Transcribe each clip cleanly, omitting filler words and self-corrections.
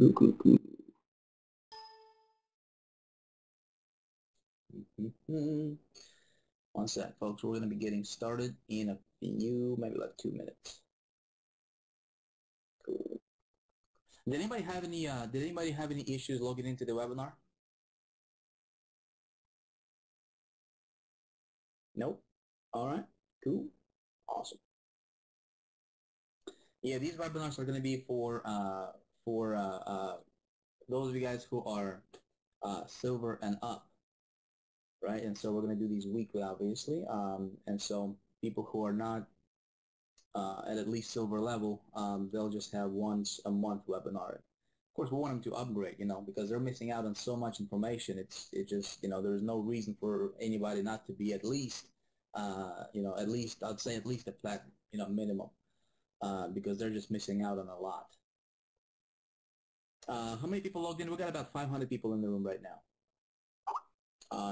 Cool, cool, cool. One sec, folks. We're going to be getting started in a few, maybe like 2 minutes. Cool. Did anybody have any? Did anybody have any issues logging into the webinar? Nope. All right. Cool. Awesome. Yeah, these webinars are going to be for those of you guys who are silver and up, right? And so we're going to do these weekly, obviously. And so people who are not at least silver level, they'll just have once a month webinar. Of course, we want them to upgrade, because they're missing out on so much information. It just, there's no reason for anybody not to be at least, at least, I'd say at least a platinum, minimum, because they're just missing out on a lot. How many people logged in? We got about 500 people in the room right now.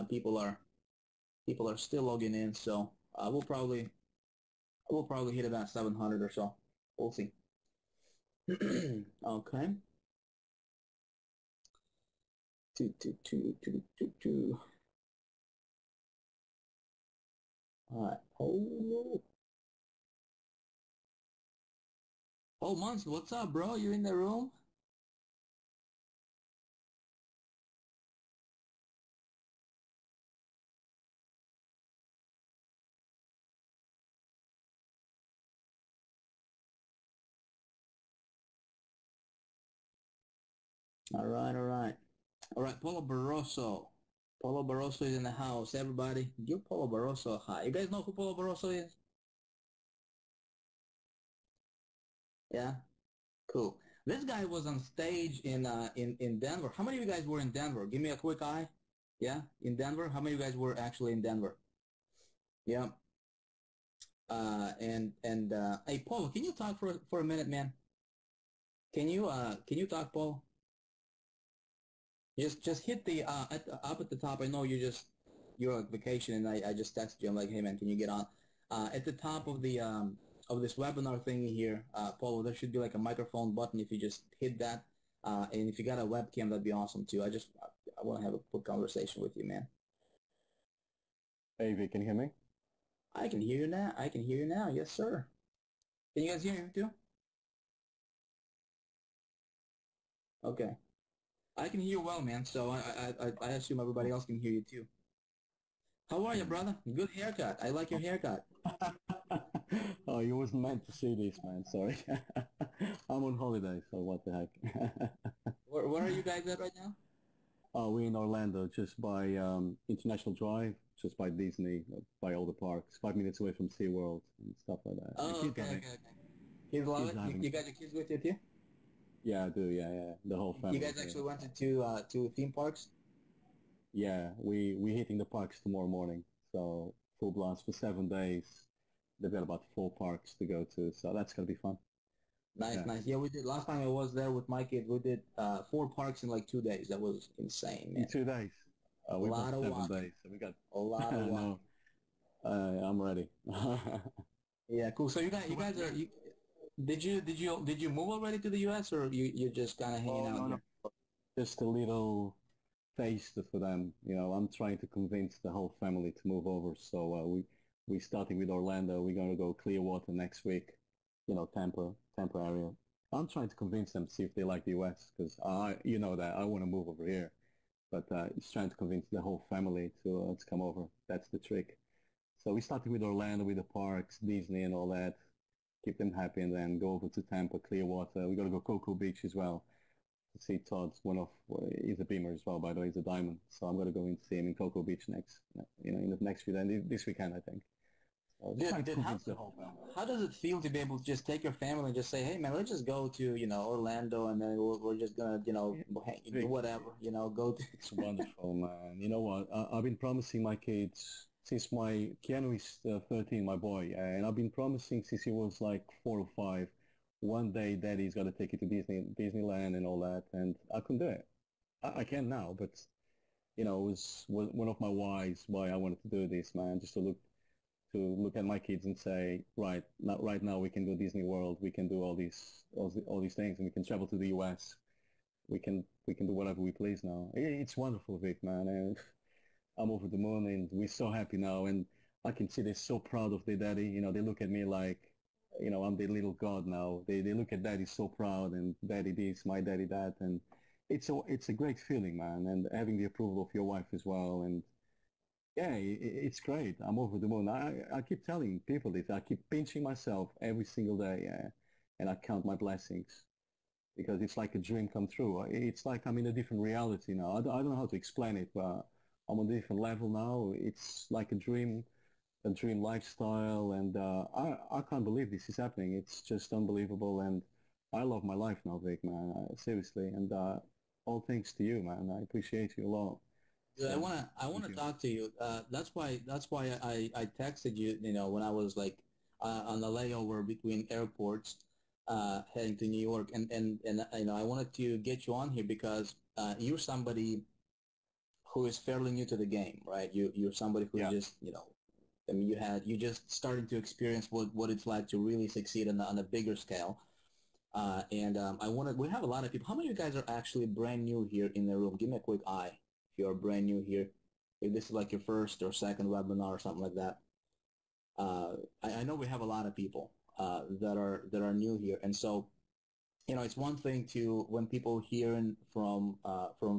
People are still logging in, so we'll probably hit about 700 or so. We'll see. Okay. Two. All right. Oh, Mons, what's up, bro? You in the room? All right, all right. All right, Polo Barroso. Polo Barroso is in the house. Everybody, give Polo Barroso a hi. You guys know who Polo Barroso is? Yeah? Cool. This guy was on stage in Denver. How many of you guys were in Denver? Give me a quick eye. Yeah, in Denver. How many of you guys were actually in Denver? Yeah. Hey, Polo, can you talk for a minute, man? Can you talk, Paul? Just hit the up at the top. I know you're on vacation, and I just texted you. I'm like, hey man, can you get on? At the top of this webinar thingy here, Paul, there should be like a microphone button. If you just hit that, and if you got a webcam, that'd be awesome too. I want to have a quick conversation with you, man. Hey, Vic, can you hear me? I can hear you now. I can hear you now. Yes, sir. Can you guys hear me too? Okay. I can hear you well, man. So I assume everybody else can hear you too. How are you, brother? Good haircut. I like your haircut. Oh, you wasn't meant to see this, man. Sorry. I'm on holiday, so what the heck? Where are you guys at right now? Oh, we're in Orlando, just by International Drive, just by Disney, by all the parks, 5 minutes away from SeaWorld and stuff like that. The Oh, kids okay, having, okay, okay. Kids love kids it. are You, having, you got your kids with you too? yeah, I do, yeah, yeah. The whole You family guys here. actually went to two theme parks? Yeah, we hitting the parks tomorrow morning, so full blast for 7 days. They've got about 4 parks to go to, so that's gonna be fun. Nice, Yeah. nice. Yeah, we did. Last time I was there with my kids, we did 4 parks in like 2 days. That was insane, In man. 2 days. A We've got lot of 7 days, walking. so we got. A lot of No, walking. I'm ready. Yeah, cool. So So you what? guys are. Did you move already to the U.S. or you're just kind of hanging Oh out no, no, here? just a little taste for them. I'm trying to convince the whole family to move over. So we starting with Orlando. We're gonna go Clearwater next week. Tampa area. I'm trying to convince them to see if they like the U.S. because that I want to move over here. But it's trying to convince the whole family to come over. That's the trick. So we started with Orlando, with the parks, Disney and all that, keep them happy, and then go over to Tampa, Clearwater. We got to go Cocoa Beach as well to see Todd's he's a Beamer as well, by the way, he's a Diamond. So I'm going to go and see him in Cocoa Beach in the next few days, this weekend, I think. So just trying to Dude, convince the whole family. how does it feel to be able to just take your family and just say, hey man, let's just go to, Orlando, and then we're just gonna, do Vic, whatever, go to. it's wonderful, man. You know what? I've been promising my kids since my Keanu is 13, my boy, and I've been promising since he was like 4 or 5. One day, Daddy's got to take you to Disneyland and all that, and I couldn't do it. I can now, but it was one of my whys why I wanted to do this, man, just to look at my kids and say, right now we can go Disney World, we can do all these things, and we can travel to the U.S. we can do whatever we please now. It's wonderful, Vic, man, and I'm over the moon, and we're so happy now. And I can see they're so proud of their daddy. You know, they look at me like, you know, I'm their little god now. They look at daddy so proud, and daddy this, my daddy that, and it's a great feeling, man. And having the approval of your wife as well, and yeah, it's great. I'm over the moon. I keep telling people this. I keep pinching myself every single day, and I count my blessings because it's like a dream come true. It's like I'm in a different reality now. I don't know how to explain it, but I'm on a different level now. It's like a dream lifestyle, and I can't believe this is happening. It's just unbelievable, and I love my life now, Vic, man. Seriously, and all thanks to you, man. I appreciate you a lot. Yeah, So I thank wanna you. talk to you. That's why I texted you. You know, when I was like on the layover between airports, heading to New York, and you know, I wanted to get you on here because you're somebody who is fairly new to the game, right? You're somebody who's Yeah. just, you know, I mean, you just starting to experience what it's like to really succeed on a bigger scale. We have a lot of people. How many of you guys are actually brand new here in the room? Give me a quick eye if you're brand new here. If this is like your first or second webinar or something like that. Uh, I know we have a lot of people that are new here, and so you know, it's one thing to when people hearing from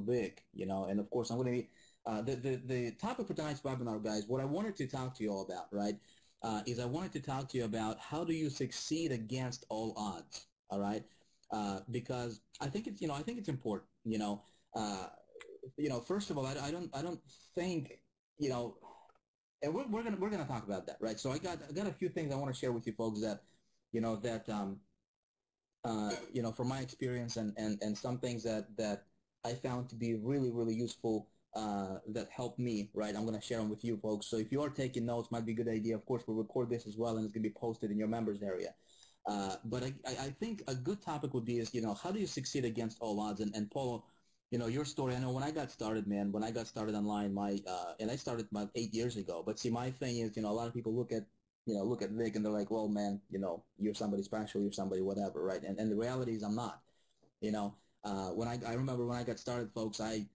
Vic, you know, and of course I'm going to be the topic for tonight's webinar, guys. What I wanted to talk to you all about, right, is I wanted to talk to you about how do you succeed against all odds, all right? Because I think it's I think it's important, uh, First of all, I don't think you know, and we're gonna talk about that, right? So I got a few things I want to share with you folks that that from my experience and some things that I found to be really, really useful that helped me, right? I'm going to share them with you folks. So if you are taking notes, might be a good idea. Of course, we'll record this as well, and it's going to be posted in your members area. But I think a good topic would be is, how do you succeed against all odds? And Paulo, your story, I know when I got started, man, when I got started online, and I started about 8 years ago. But see, my thing is, a lot of people look at Vic and they're like, well, man, you're somebody special, you're somebody whatever, right? And the reality is I'm not, you know. I remember when I got started, folks, I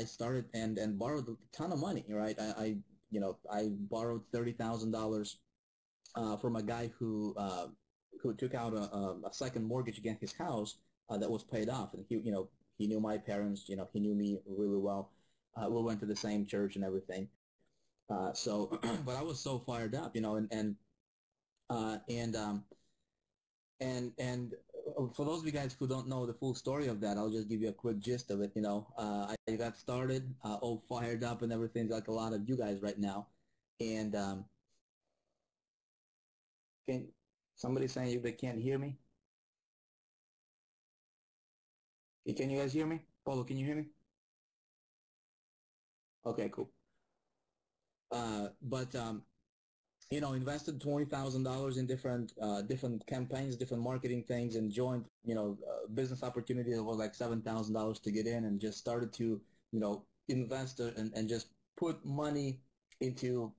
started and borrowed a ton of money, right? I borrowed $30,000 from a guy who took out a second mortgage against his house that was paid off, and he knew my parents, he knew me really well. We went to the same church and everything. But I was so fired up, uh, and um, and for those of you guys who don't know the full story of that, I'll just give you a quick gist of it. I got started all fired up and everything, like a lot of you guys right now. And can somebody saying they can't hear me? Can you guys hear me? Paulo, can you hear me? Okay, cool. But invested $20,000 in different campaigns, different marketing things, and joined business opportunity that was like $7,000 to get in, and just started to invest and just put money into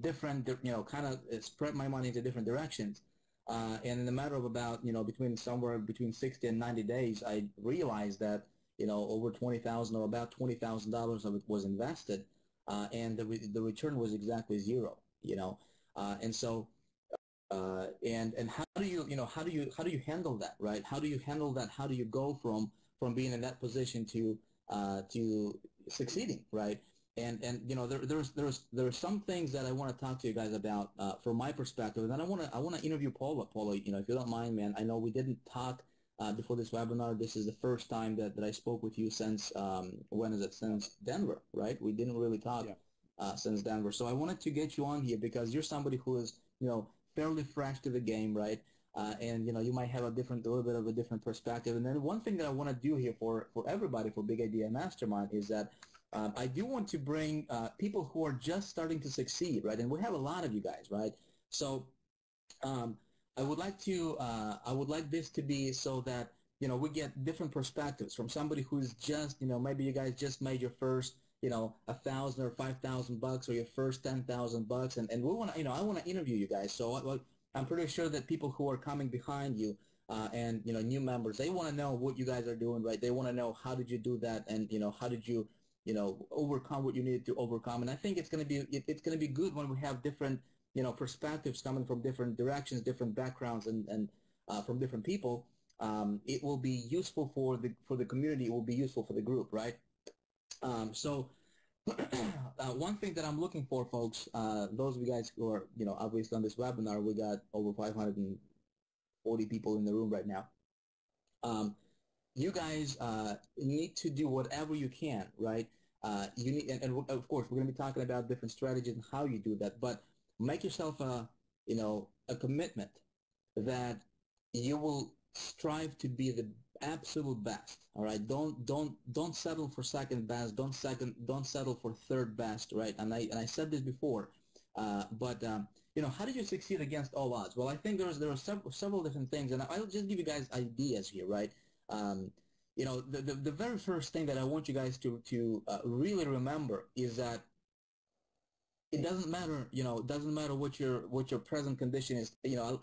different kind of spread my money into different directions. And in a matter of about between somewhere between 60 and 90 days, I realized that over 20,000 or about $20,000 of it was invested, and the return was exactly zero. And so and how do you handle that, right? How do you handle that? How do you go from being in that position to succeeding, right? And there's some things that I want to talk to you guys about from my perspective, and then I want to interview Paula. Paula, if you don't mind, man. I know we didn't talk before this webinar. This is the first time that I spoke with you since when is it? Since Denver, right? We didn't really talk Yeah. since Denver. So I wanted to get you on here because you're somebody who is fairly fresh to the game, right? And you might have a little bit of a different perspective. And then one thing that I want to do here for everybody for Big Idea Mastermind is that I do want to bring people who are just starting to succeed, right? And we have a lot of you guys, right? So um, I would like this to be so that we get different perspectives from somebody who's just maybe you guys just made your first 1,000 or 5,000 bucks or your first 10,000 bucks, and we want to I want to interview you guys. So I'm pretty sure that people who are coming behind you and new members. They want to know what you guys are doing, right? They want to know how did you do that, and how did you overcome what you needed to overcome. And I think it's going to be it's going to be good when we have different perspectives coming from different directions, different backgrounds, and from different people. It will be useful for the community. It will be useful for the group, right? So one thing that I'm looking for, folks, those of you guys who are obviously on this webinar, we got over 540 people in the room right now. You guys need to do whatever you can, right? You need, and of course, we're going to be talking about different strategies and how you do that. But make yourself a commitment that you will strive to be the absolute best. All right, don't settle for second best. Don't settle for third best. Right, and I said this before, but how did you succeed against all odds? Well, I think there are several different things, and I'll just give you guys ideas here, right? The very first thing that I want you guys to really remember is that it doesn't matter, it doesn't matter what your present condition is.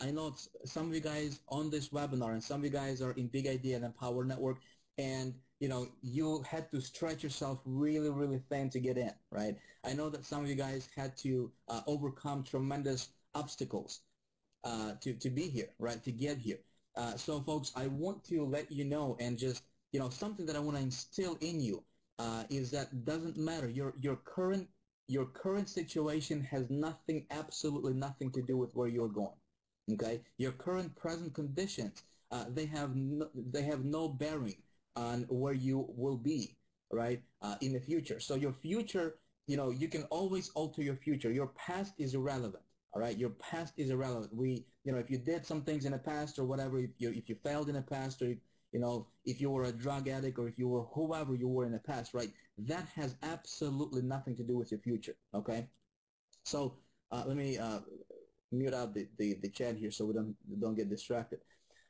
I know some of you guys on this webinar, and some of you guys are in Big Idea and Empower Network, and you had to stretch yourself really, really thin to get in, right? I know that some of you guys had to overcome tremendous obstacles to be here, right? To get here. So, folks, I want to let you know, and just something that I want to instill in you is that doesn't matter your current situation has nothing, absolutely nothing to do with where you're going. Okay, your current present conditions they have no bearing on where you will be, right, in the future. So your future, you can always alter your future. Your past is irrelevant. All right, your past is irrelevant. If you did some things in the past or whatever, if you failed in the past, or if you were a drug addict, or if you were whoever you were in the past, right, that has absolutely nothing to do with your future, okay? So let me mute out the chat here so we don't get distracted.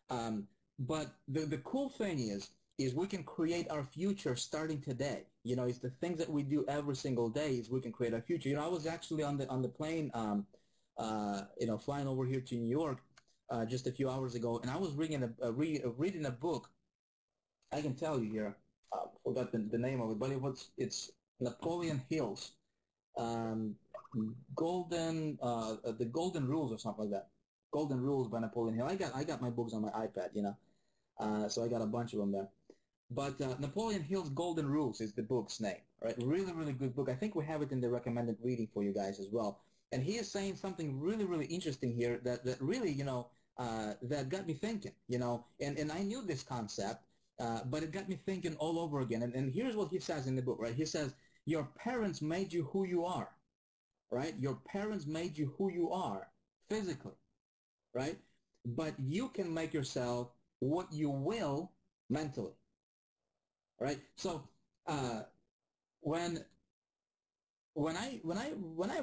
But the cool thing is we can create our future starting today. It's the things that we do every single day is we can create our future. I was actually on the plane, flying over here to New York just a few hours ago, and I was reading a book. I can tell you here. Forgot the name of it, but it's Napoleon Hill's the Golden Rules or something like that. Golden Rules by Napoleon Hill. I got my books on my iPad, so I got a bunch of them there. But Napoleon Hill's Golden Rules is the book's name, right? Really, really good book. I think we have it in the recommended reading for you guys as well. And he is saying something really, really interesting here that really, that got me thinking, and I knew this concept, but it got me thinking all over again. And here's what he says in the book, right? He says, your parents made you who you are, right? Your parents made you who you are physically, right? But you can make yourself what you will mentally, right? So when I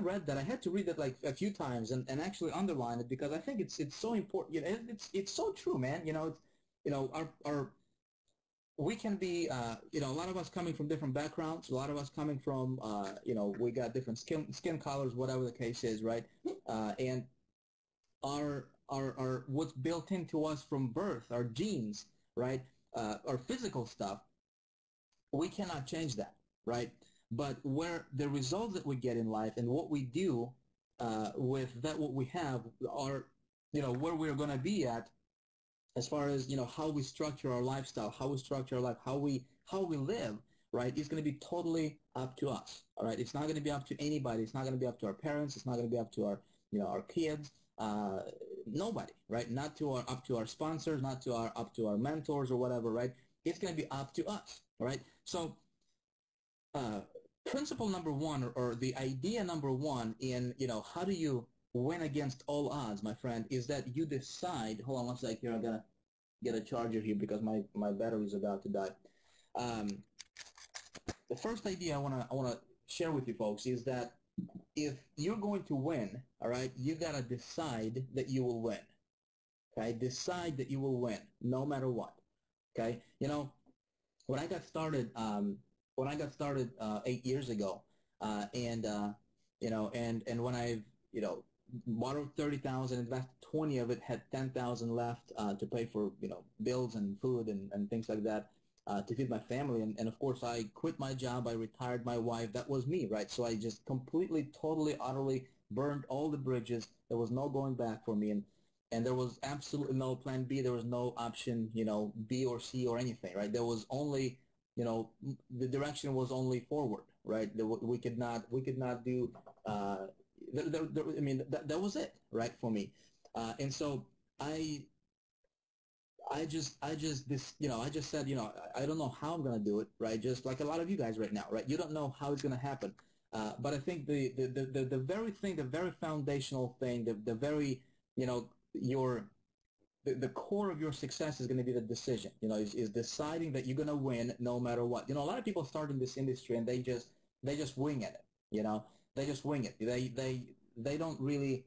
read that, I had to read that like a few times and actually underline it, because I think it's so important. It's so true, man. Our we can be, a lot of us coming from different backgrounds, a lot of us coming from, we got different skin colors, whatever the case is, right? And our what's built into us from birth, our genes, right? Our physical stuff, we cannot change that, right? But where the results that we get in life and what we do with that, what we have, are, where we're going to be at, as far as how we structure our lifestyle, how we structure our life, how we live, right? It's going to be totally up to us. All right, it's not going to be up to anybody. It's not going to be up to our parents. It's not going to be up to our our kids. Nobody, right? Not to up to our sponsors, not to up to our mentors or whatever, right? It's going to be up to us, right? So principle number one, or the idea number one in how do you win against all odds, my friend, is that you decide. Hold on one sec here. I'm gonna get a charger here because my battery is about to die. The first idea I wanna share with you folks is that if you're going to win, all right, you gotta decide that you will win. Okay, decide that you will win no matter what. Okay, when I got started, 8 years ago, and when I've borrowed 30,000, invested 20 of it, had 10,000 left to pay for bills and food and things like that to feed my family. And of course, I quit my job. I retired my wife. That was me, right? So I just completely, totally, utterly burned all the bridges. There was no going back for me, and there was absolutely no plan B. There was no option, B or C or anything, right? There was only, the direction was only forward, right? We could not do. I mean, that was it, right, for me. And so I I just said, I don't know how I'm going to do it, right? Just like a lot of you guys right now, right? You don't know how it's going to happen. But I think the very thing, the very foundational thing, the very, your the core of your success is going to be the decision, is deciding that you're going to win no matter what. A lot of people start in this industry and they just wing at it, they just wing it. They don't really,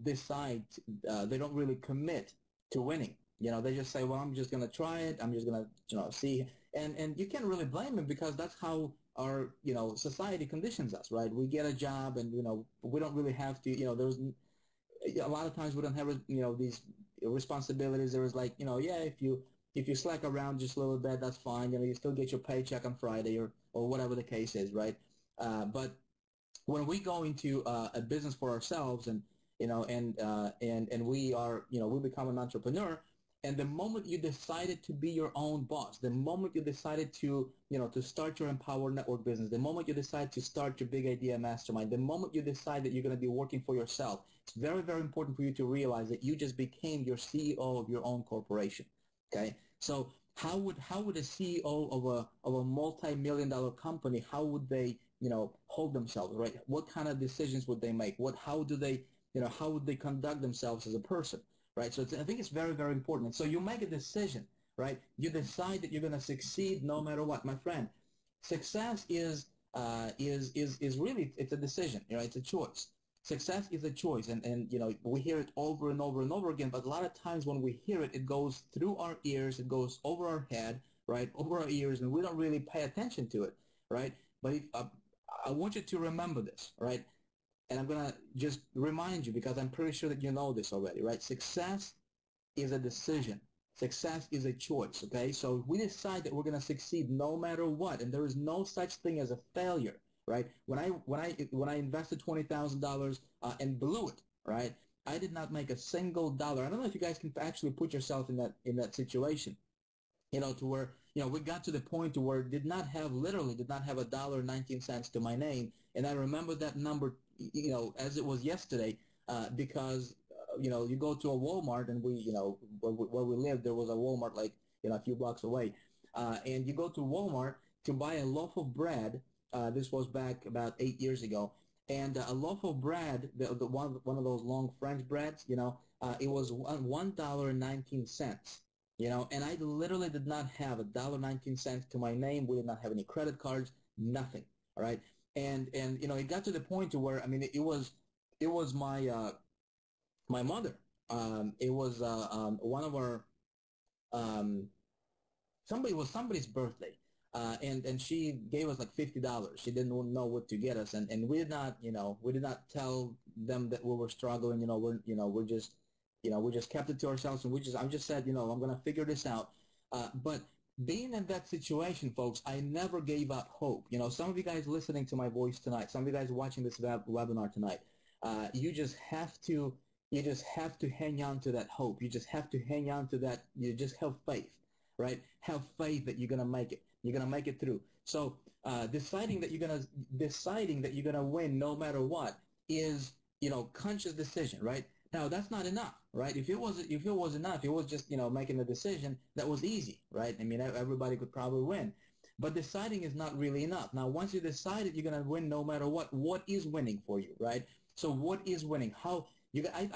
decide, they don't really commit to winning. They just say, well, I'm just going to try it. I'm just going to, see. And you can't really blame them because that's how our, society conditions us, right? We get a job and, we don't really have to, there's a lot of times we don't have these responsibilities. There is like yeah, if you slack around just a little bit, that's fine. You still get your paycheck on Friday or whatever the case is, right? But when we go into a business for ourselves and and we are we become an entrepreneur, and the moment you decided to be your own boss, the moment you decided to to start your Empower Network business, the moment you decide to start your Big Idea Mastermind, the moment you decide that you're going to be working for yourself, it's very, very important for you to realize that you just became your CEO of your own corporation. Okay, so how would a CEO of a multi-million-dollar company, how would they hold themselves, right? What kind of decisions would they make? How do they how would they conduct themselves as a person, right? So I think it's very, very important. And so you make a decision, right? You decide that you're going to succeed no matter what, my friend. Success is really, it's a decision, it's a choice. Success is a choice, and we hear it over and over and over again, but a lot of times when we hear it, it goes through our ears, it goes over our head, right, over our ears, and we don't really pay attention to it, right? But I want you to remember this, right? And I'm going to just remind you because I'm pretty sure that you know this already, right? Success is a decision. Success is a choice, okay? So we decide that we're going to succeed no matter what, and there is no such thing as a failure, right? When I invested $20,000 and blew it, right? I did not make a single dollar. I don't know if you guys can actually put yourself in that situation, to where we got to the point to where literally did not have $1.19 to my name, and I remember that number, as it was yesterday, because you go to a Walmart, and where we lived, there was a Walmart like a few blocks away, and you go to Walmart to buy a loaf of bread. This was back about 8 years ago, and a loaf of bread, the one of those long French breads, it was $1.19. And I literally did not have $1.19 to my name. We did not have any credit cards, nothing. All right, and it got to the point to where, I mean, it was my mother. It was one of our um, somebody's birthday, and she gave us like $50. She didn't know what to get us, and we did not tell them that we were struggling. We just kept it to ourselves, and I just said, I'm gonna figure this out. But being in that situation, folks, I never gave up hope. Some of you guys listening to my voice tonight, some of you guys watching this webinar tonight, you just have to hang on to that hope. You just have to hang on to that. You just have faith, right? Have faith that you're gonna make it. You're gonna make it through. So deciding that you're gonna win no matter what is conscious decision, right? Now that's not enough, right? If it was enough, it was just making a decision that was easy, right? I mean, everybody could probably win. But deciding is not really enough. Now, once you decided you're gonna win no matter what is winning for you, right? So what is winning? I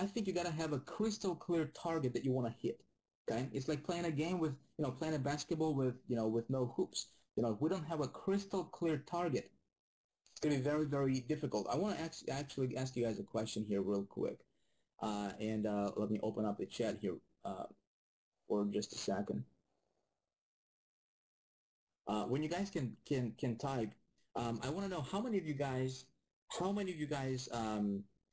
think you gotta have a crystal clear target that you want to hit. Okay, it's like playing a game with playing a basketball with no hoops. If we don't have a crystal clear target, it's gonna be very, very difficult. I want to actually ask you guys a question here real quick, and let me open up the chat here for just a second. When you guys can type, I want to know how many of you guys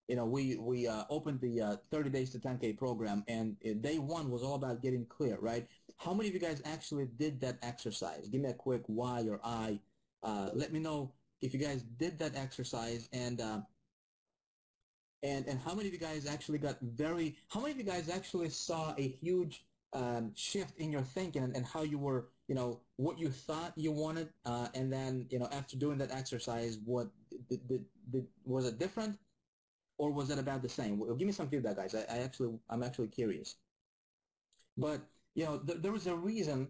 we opened the 30 days to 10K program, and day one was all about getting clear, right? How many of you guys actually did that exercise? Give me a quick Y or I. Let me know if you guys did that exercise, and how many of you guys actually how many of you guys actually saw a huge shift in your thinking, and how you were, what you thought you wanted, and then, after doing that exercise, what was it different, or was it about the same? Well, give me some feedback, guys. I'm actually curious. But, there was a reason.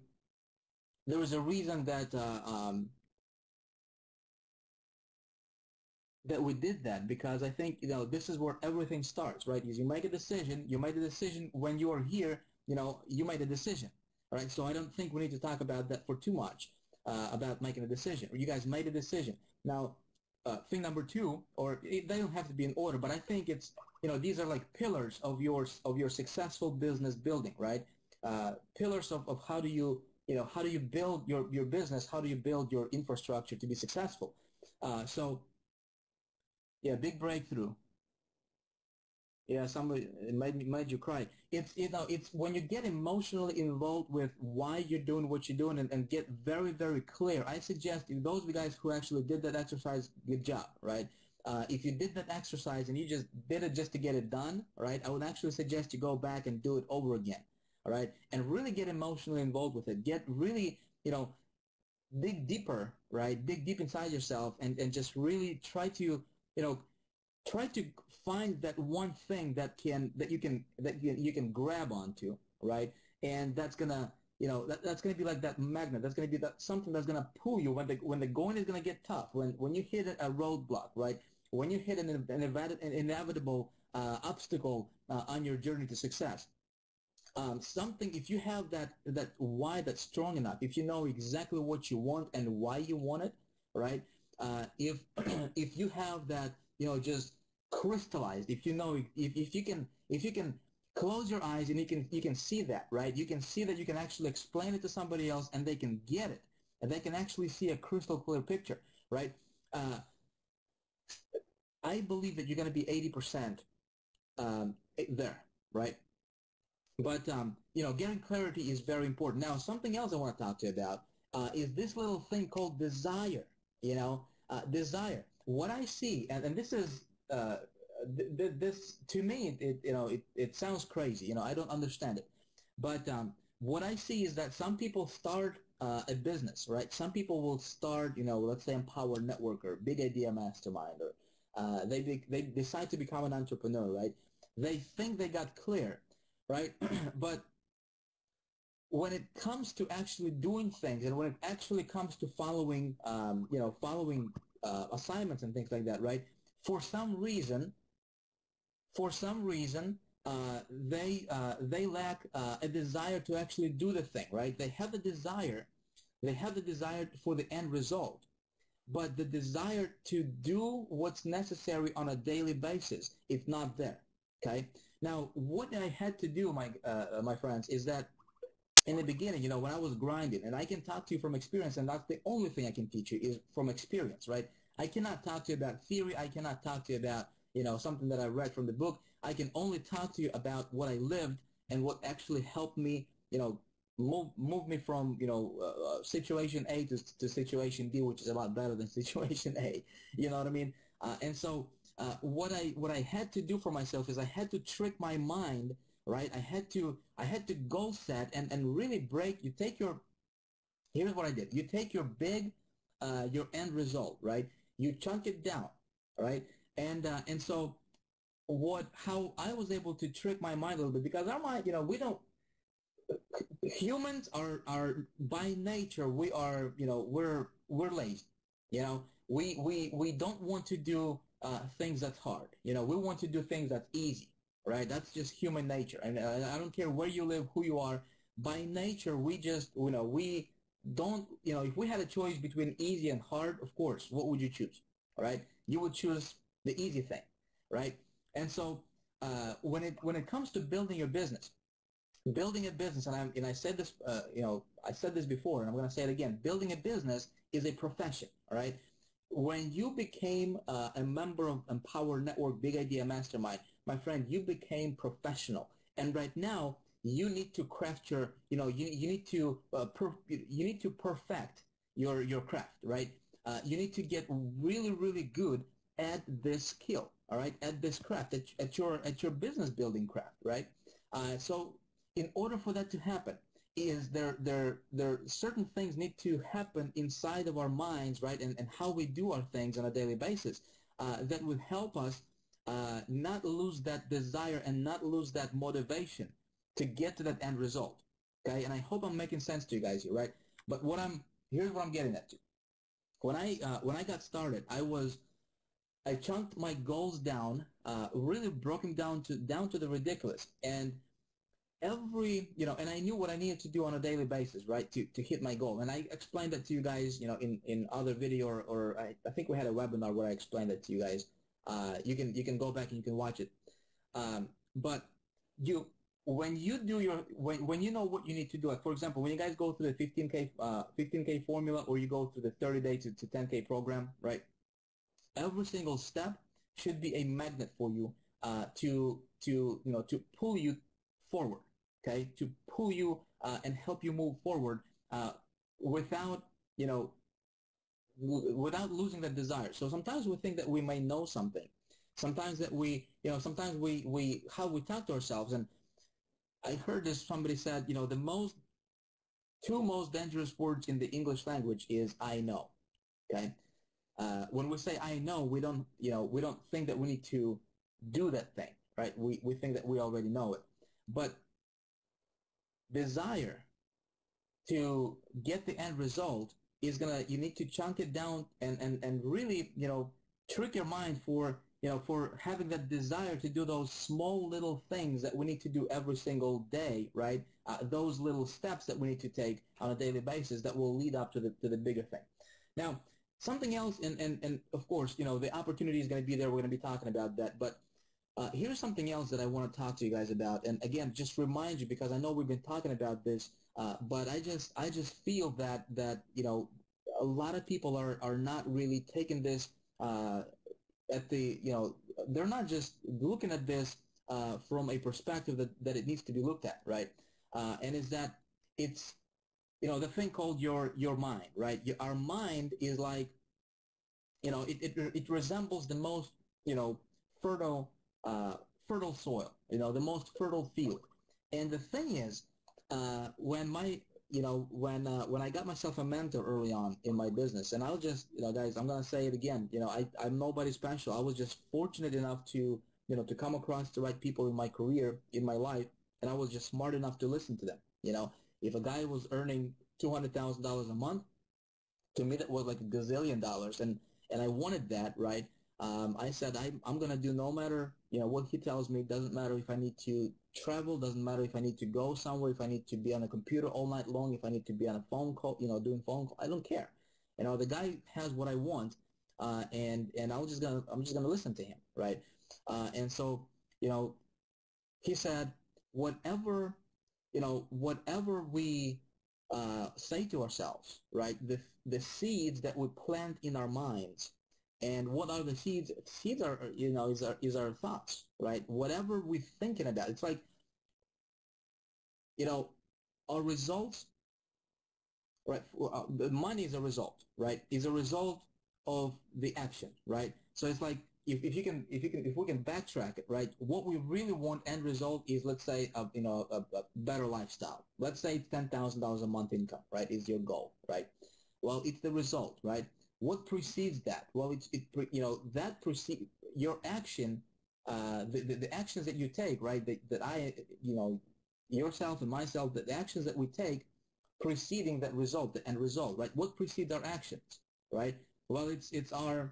There was a reason that we did that, because I think, this is where everything starts, right? Is you make a decision. You made a decision when you are here. You made a decision, right? So I don't think we need to talk about that for too much, about making a decision. You guys made a decision. Now, thing number two, they don't have to be in order, but I think it's, these are like pillars of your successful business building, right? Pillars of how do you, how do you build your business? How do you build your infrastructure to be successful? So yeah, big breakthrough. Yeah, somebody, it made you cry. It's when you get emotionally involved with why you're doing what you're doing, and get very, very clear. I suggest, those of you guys who actually did that exercise, good job, right? If you did that exercise and you just did it just to get it done, right? I would actually suggest you go back and do it over again, all right? And really get emotionally involved with it. Get really, dig deeper, right? Dig deep inside yourself, and just really you know, try to find that one thing that you can grab onto, right? And that's gonna, that's gonna be like that magnet. That's gonna be that something that's gonna pull you when the going is gonna get tough. When you hit a roadblock, right? When you hit an inevitable obstacle on your journey to success. Something, if you have that why that's strong enough, if you know exactly what you want and why you want it, right? If if you have that, just crystallized, if if you can close your eyes and you can see that, right? You can see that you can actually explain it to somebody else and they can get it, and they can actually see a crystal clear picture, right? Uh, I believe that you're going to be 80% there, right? But getting clarity is very important. Now, something else I want to talk to you about is this little thing called desire. Desire. What I see, and this is this to me, it sounds crazy. I don't understand it, but what I see is that some people start a business, right? Some people will start, let's say Empower Networker, Big Idea Mastermind, or they decide to become an entrepreneur, right? They think they got clear, right? But when it comes to actually doing things, and when it actually comes to following assignments and things like that, right? For some reason, they lack a desire to actually do the thing, right? They have the desire for the end result, but the desire to do what's necessary on a daily basis, it's not there. Okay. Now, what I had to do, my friends, is that in the beginning, when I was grinding, and I can talk to you from experience, and that's the only thing I can teach you is from experience, right? I cannot talk to you about theory. I cannot talk to you about, something that I read from the book. I can only talk to you about what I lived and what actually helped me, move me from, situation A to situation B, which is a lot better than situation A. You know what I mean? And so what I had to do for myself is I had to trick my mind, right? I had to goal set and really break. Here's what I did. You take your end result, right? You chunk it down, right? And so how I was able to trick my mind a little bit, because our mind, we don't, humans are by nature, we are, we're lazy. We don't want to do things that's hard. We want to do things that's easy, right? That's just human nature. And I don't care where you live, who you are. By nature, we just, we don't, if we had a choice between easy and hard, of course, what would you choose? All right? You would choose the easy thing, right? And so when it comes to building your business, building a business, and I said this, I said this before, and I'm going to say it again. Building a business is a profession, all right? when you became a member of Empower Network Big Idea Mastermind, my friend, you became professional. And right now, you need to craft your, you need to you need to perfect your craft, right? You need to get really, really good at this skill, all right, at this craft, at your business building craft, right? So in order for that to happen, is there certain things need to happen inside of our minds, right, and how we do our things on a daily basis that will help us not lose that desire and not lose that motivation to get to that end result. Okay, and I hope I'm making sense to you guys here, right? But here's what I'm getting at. When I got started, I chunked my goals down, really broken down to the ridiculous, and and I knew what I needed to do on a daily basis, right, to hit my goal. And I explained that to you guys, in other video, or I think we had a webinar where I explained that to you guys. You can go back and you can watch it. But you when you do when you know what you need to do, like for example, when you guys go through the 15K formula, or you go through the 30-day to 10K program, right? Every single step should be a magnet for you to pull you forward, okay, to pull you and help you move forward uh, without you know without losing that desire. So sometimes we think that we may know something, sometimes that sometimes we how we talk to ourselves. And I heard this, somebody said, the two most dangerous words in the English language is I know. Okay. When we say I know, we don't think that we need to do that thing, right? We think that we already know it. But desire to get the end result you need to chunk it down and really, trick your mind for having that desire to do those small little things that we need to do every single day, right? Those little steps that we need to take on a daily basis that will lead up to the bigger thing. Now, something else, and of course, the opportunity is going to be there. We're going to be talking about that. But here's something else that I want to talk to you guys about. And again, just remind you, because I know we've been talking about this, but I just feel that a lot of people are not really taking this at the they're not just looking at this from a perspective that it needs to be looked at, right? And is that it's the thing called your mind, right? Our mind is like, it resembles the most, fertile, uh, fertile soil, the most fertile field. And the thing is, when when I got myself a mentor early on in my business, and I'll just, guys, I'm gonna say it again, I'm nobody special. I was just fortunate enough to, to come across the right people in my career, in my life, and I was just smart enough to listen to them. If a guy was earning $200,000 a month, to me that was like a gazillion dollars, and I wanted that, right? I said I'm gonna do, no matter what he tells me. Doesn't matter if I need to travel, doesn't matter if I need to go somewhere, if I need to be on a computer all night long, if I need to be on a phone call, doing phone call. I don't care. The guy has what I want, and I'm just gonna listen to him, right? And so you know he said, whatever whatever we say to ourselves, right? The seeds that we plant in our minds, and what are the seeds? Seeds are, is our thoughts, right? Whatever we're thinking about, it's like, you know, our results, right? The money is a result, right? Is a result of the action, right? So it's like, if we can backtrack it, right? What we really want end result is, let's say, a better lifestyle. Let's say it's $10,000 a month income, right? Is your goal, right? Well, it's the result, right? What precedes that? Well, that precedes your action, the actions that you take, right? That I, yourself and myself, the actions that we take preceding that result, the end result, right? What precedes our actions, right? Well, it's our,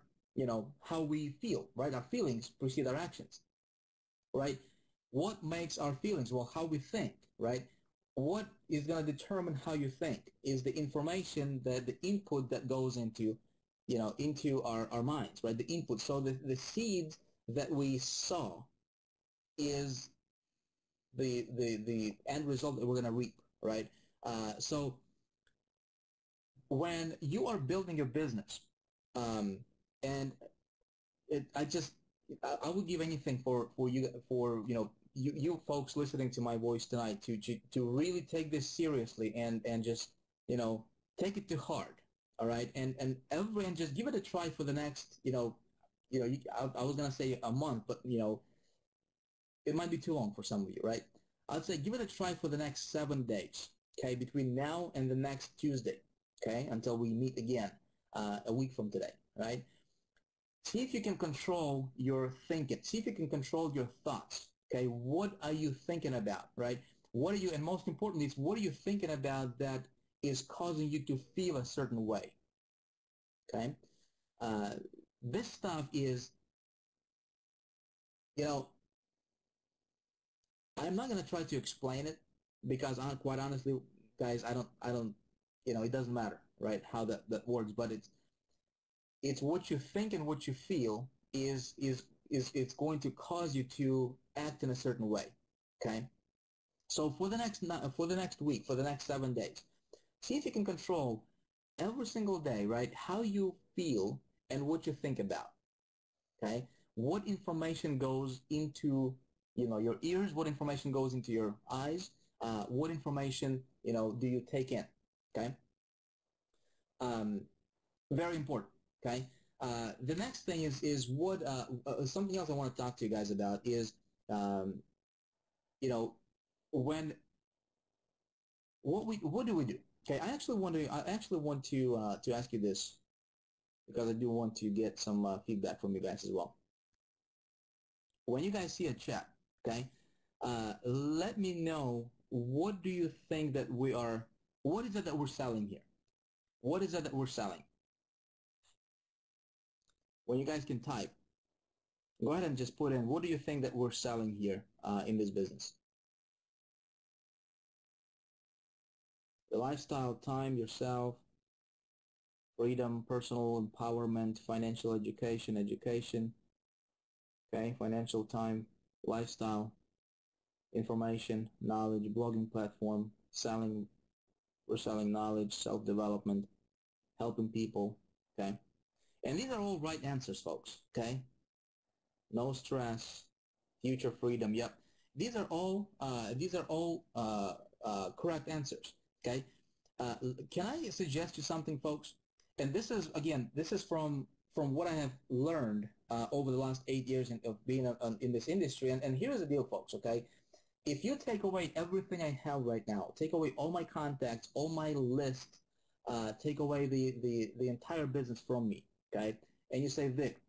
how we feel, right? Our feelings precede our actions, right? What makes our feelings? Well, how we think, right? What is going to determine how you think is the information, that the input that goes into, into our minds, right? The input. So the seeds that we sow is the end result that we're going to reap, right? So when you are building your business, And I would give anything for you folks listening to my voice tonight to really take this seriously and just take it to heart. All right, and just give it a try for the next I was gonna say a month, but it might be too long for some of you, right? I'd say give it a try for the next 7 days, okay, between now and the next Tuesday, okay, until we meet again a week from today, right? See if you can control your thinking. See if you can control your thoughts, okay? What are you thinking about, right? What are you, and most importantly, is what are you thinking about that is causing you to feel a certain way, okay? Uh, this stuff is, you know, I'm not going to try to explain it because quite honestly, guys, I don't, it doesn't matter, right, how that works, but it's what you think and what you feel is it's going to cause you to act in a certain way, okay? So for the next week, for the next 7 days, see if you can control every single day, right, how you feel and what you think about, okay? What information goes into your ears? What information goes into your eyes? What information do you take in? Okay, um, very important. Okay, the next thing is what something else I want to talk to you guys about is um, you know when what do we do? Okay, I actually want to ask you this because I do want to get some feedback from you guys as well. When you guys see a chat, okay, let me know what do you think that what is it that we're selling here? What is it that we're selling? When you guys can type, go ahead and just put in, what do you think that we're selling here in this business? The lifestyle, time, yourself, freedom, personal empowerment, financial education, okay, financial time, lifestyle, information, knowledge, blogging platform, selling, we're selling knowledge, self-development, helping people, okay? And these are all right answers, folks, okay? No stress, future freedom, yep. These are all correct answers, okay? Can I suggest you something, folks? And this is, again, this is from what I have learned over the last 8 years of being in this industry. And here's the deal, folks, okay? If you take away everything I have right now, take away all my contacts, all my lists, take away the entire business from me, okay? And you say, Vic,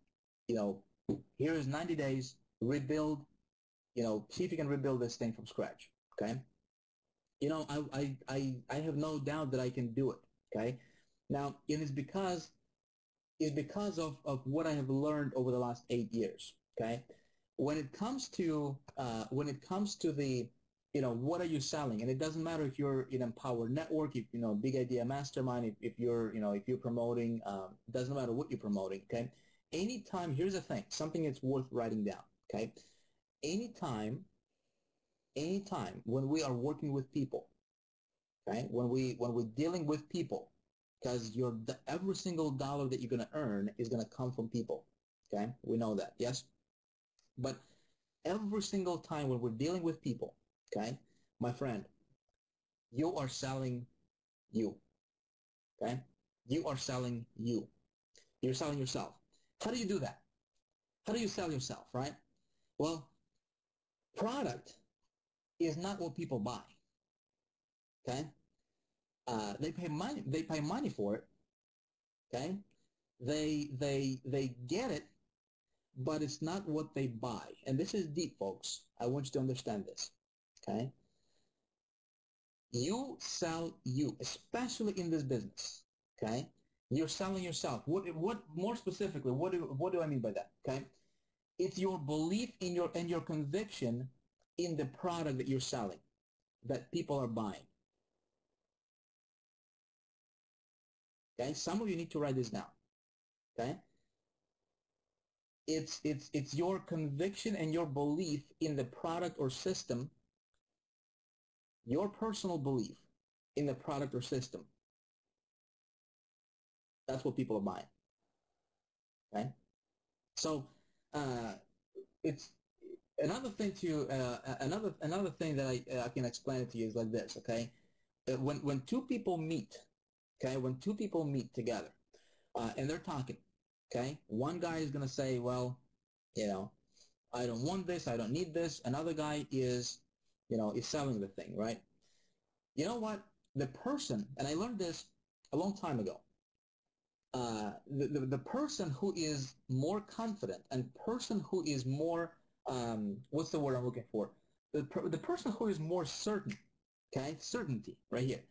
here is 90 days, rebuild, see if you can rebuild this thing from scratch, okay? I have no doubt that I can do it, okay? Now, it's because of what I have learned over the last 8 years, okay? When it comes to the what are you selling, and it doesn't matter if you're in Empower Network, if Big Idea Mastermind, if you're promoting, doesn't matter what you're promoting, okay? Anytime, here's the thing, something that's worth writing down, okay? Anytime when we are working with people, okay, when we're dealing with people, because every single dollar that you're going to earn is going to come from people, okay? We know that, yes? But every single time when we're dealing with people, okay, my friend, you are selling you, okay? You are selling you. You're selling yourself. How do you do that? How do you sell yourself, right? Well, product is not what people buy, okay? They pay money. They pay money for it, okay? They get it, but it's not what they buy. And this is deep, folks. I want you to understand this, okay? You sell you, especially in this business, okay? You're selling yourself. What more specifically, what do I mean by that, okay? It's your belief in your conviction in the product that you're selling, that people are buying, okay? Some of you need to write this down, okay? It's your conviction and your belief in the product or system, your personal belief in the product or system. That's what people are buying. Okay, so it's another thing to another thing that I can explain it to you is like this. Okay, when two people meet, okay, when two people meet together and they're talking, okay, one guy is gonna say, well, you know, I don't want this, I don't need this. Another guy is, is selling the thing, right? You know what? The person, and I learned this a long time ago, the person who is more confident and person who is more, what's the word I'm looking for? The person who is more certain, okay, certainty, right here.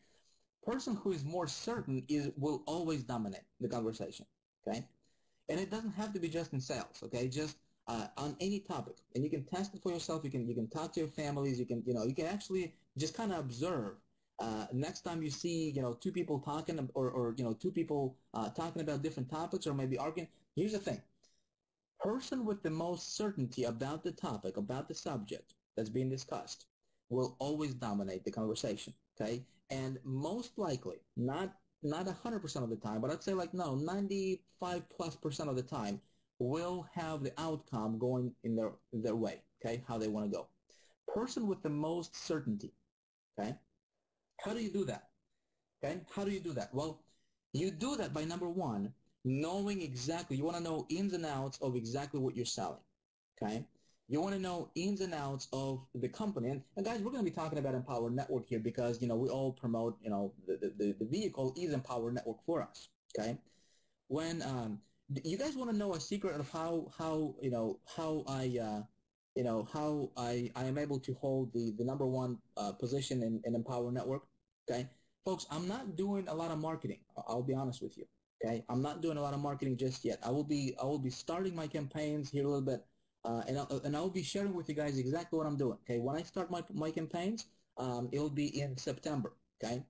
Person who is more certain will always dominate the conversation, okay? And it doesn't have to be just in sales, okay? Just on any topic, and you can test it for yourself. You can talk to your families. You can actually just kind of observe. Next time you see two people talking, or two people talking about different topics, or maybe arguing. Here's the thing: person with the most certainty about the topic, about the subject that's being discussed, will always dominate the conversation. Okay, and most likely, not 100% of the time, but I'd say like no, 95+% of the time, will have the outcome going in their way. Okay, how they want to go. Person with the most certainty. Okay, how do you do that? Okay, how do you do that? Well, you do that by number one, knowing exactly, you want to know ins and outs of exactly what you're selling. Okay, you want to know ins and outs of the company. And guys, we're going to be talking about Empower Network here because we all promote, the vehicle is Empower Network for us. Okay, when you guys want to know a secret of how I am able to hold the number one position in Empower Network. Okay, folks, I'm not doing a lot of marketing. I'll be honest with you. Okay, I'm not doing a lot of marketing just yet. I will be starting my campaigns here a little bit, and I'll be sharing with you guys exactly what I'm doing. Okay, when I start my campaigns, it'll be in September. Okay,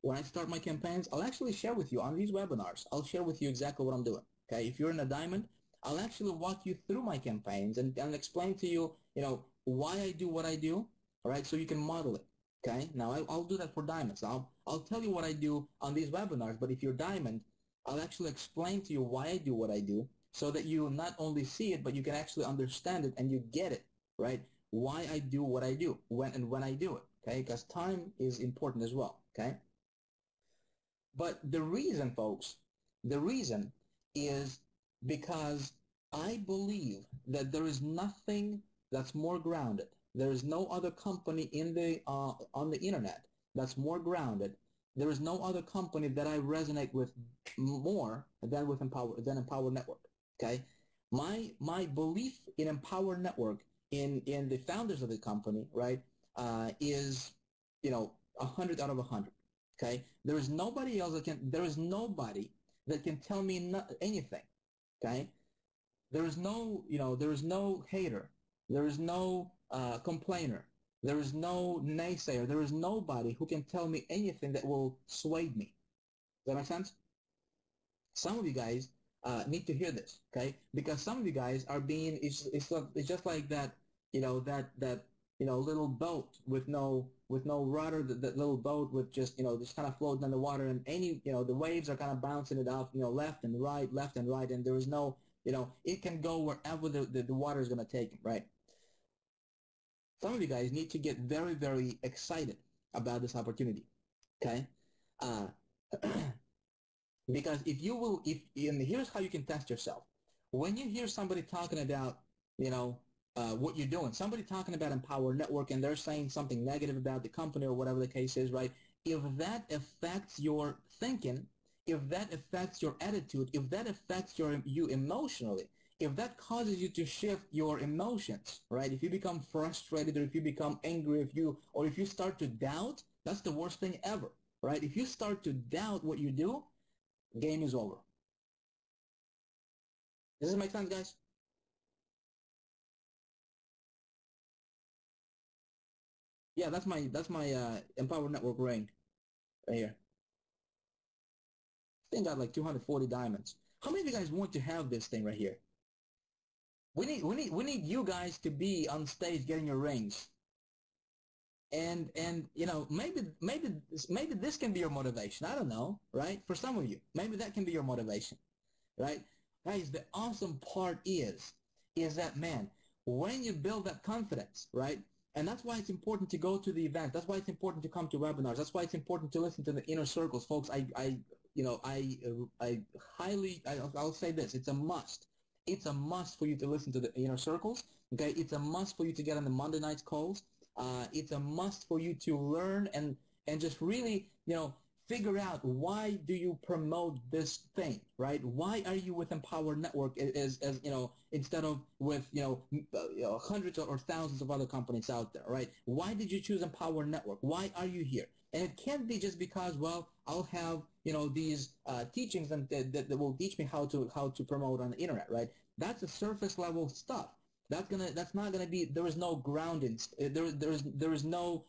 when I start my campaigns, I'll actually share with you on these webinars. I'll share with you exactly what I'm doing. Okay, if you're in a diamond, I'll actually walk you through my campaigns and explain to you, why I do what I do. All right, so you can model it. Okay, now I'll do that for diamonds. I'll tell you what I do on these webinars. But if you're diamond, I'll actually explain to you why I do what I do, so that you not only see it, but you can actually understand it and you get it, right? Why I do what I do, when I do it. Okay, because time is important as well. Okay. But the reason, folks, the reason is because I believe that there is nothing that's more grounded. There is no other company on the internet that's more grounded. There is no other company that I resonate with more than Empower Network. Okay, my belief in Empower Network, in the founders of the company, right, is 100 out of 100. Okay, there is nobody that can tell me anything. Okay, there is no hater, there is no complainer, there is no naysayer, there is nobody who can tell me anything that will sway me. Does that make sense? Some of you guys need to hear this, okay? Because some of you guys are being, it's just like that, little boat with no rudder, that little boat with just kind of floating on the water, and the waves are kind of bouncing it off, left and right, and there is no, it can go wherever the water is going to take it, right? Some of you guys need to get very, very excited about this opportunity, okay? Uh, Because and here's how you can test yourself. When you hear somebody talking about, what you're doing, somebody talking about Empower Network, and they're saying something negative about the company or whatever the case is, right? If that affects your thinking, if that affects your attitude, if that affects you emotionally, if that causes you to shift your emotions, right? If you become frustrated, or if you become angry, if you start to doubt, that's the worst thing ever, right? If you start to doubt what you do, game is over. Does this make sense, guys? Yeah, that's my Empower Network ring right here. This thing got like 240 diamonds. How many of you guys want to have this thing right here? We need you guys to be on stage getting your rings. And maybe this can be your motivation. I don't know, right? For some of you, maybe that can be your motivation. right? Guys, the awesome part is that, man, when you build that confidence, right? And that's why it's important to go to the event. That's why it's important to come to webinars. That's why it's important to listen to the inner circles, folks. I highly, I'll say this: it's a must. It's a must for you to listen to the inner circles. Okay, it's a must for you to get on the Monday night calls. It's a must for you to learn and just really, figure out why do you promote this thing, right? Why are you with Empower Network as instead of with hundreds or thousands of other companies out there, right? Why did you choose Empower Network? Why are you here? And it can't be just because, well, I'll have these teachings that will teach me how to promote on the internet, right? That's the surface level stuff. That's not gonna be. There is no grounding. There is no.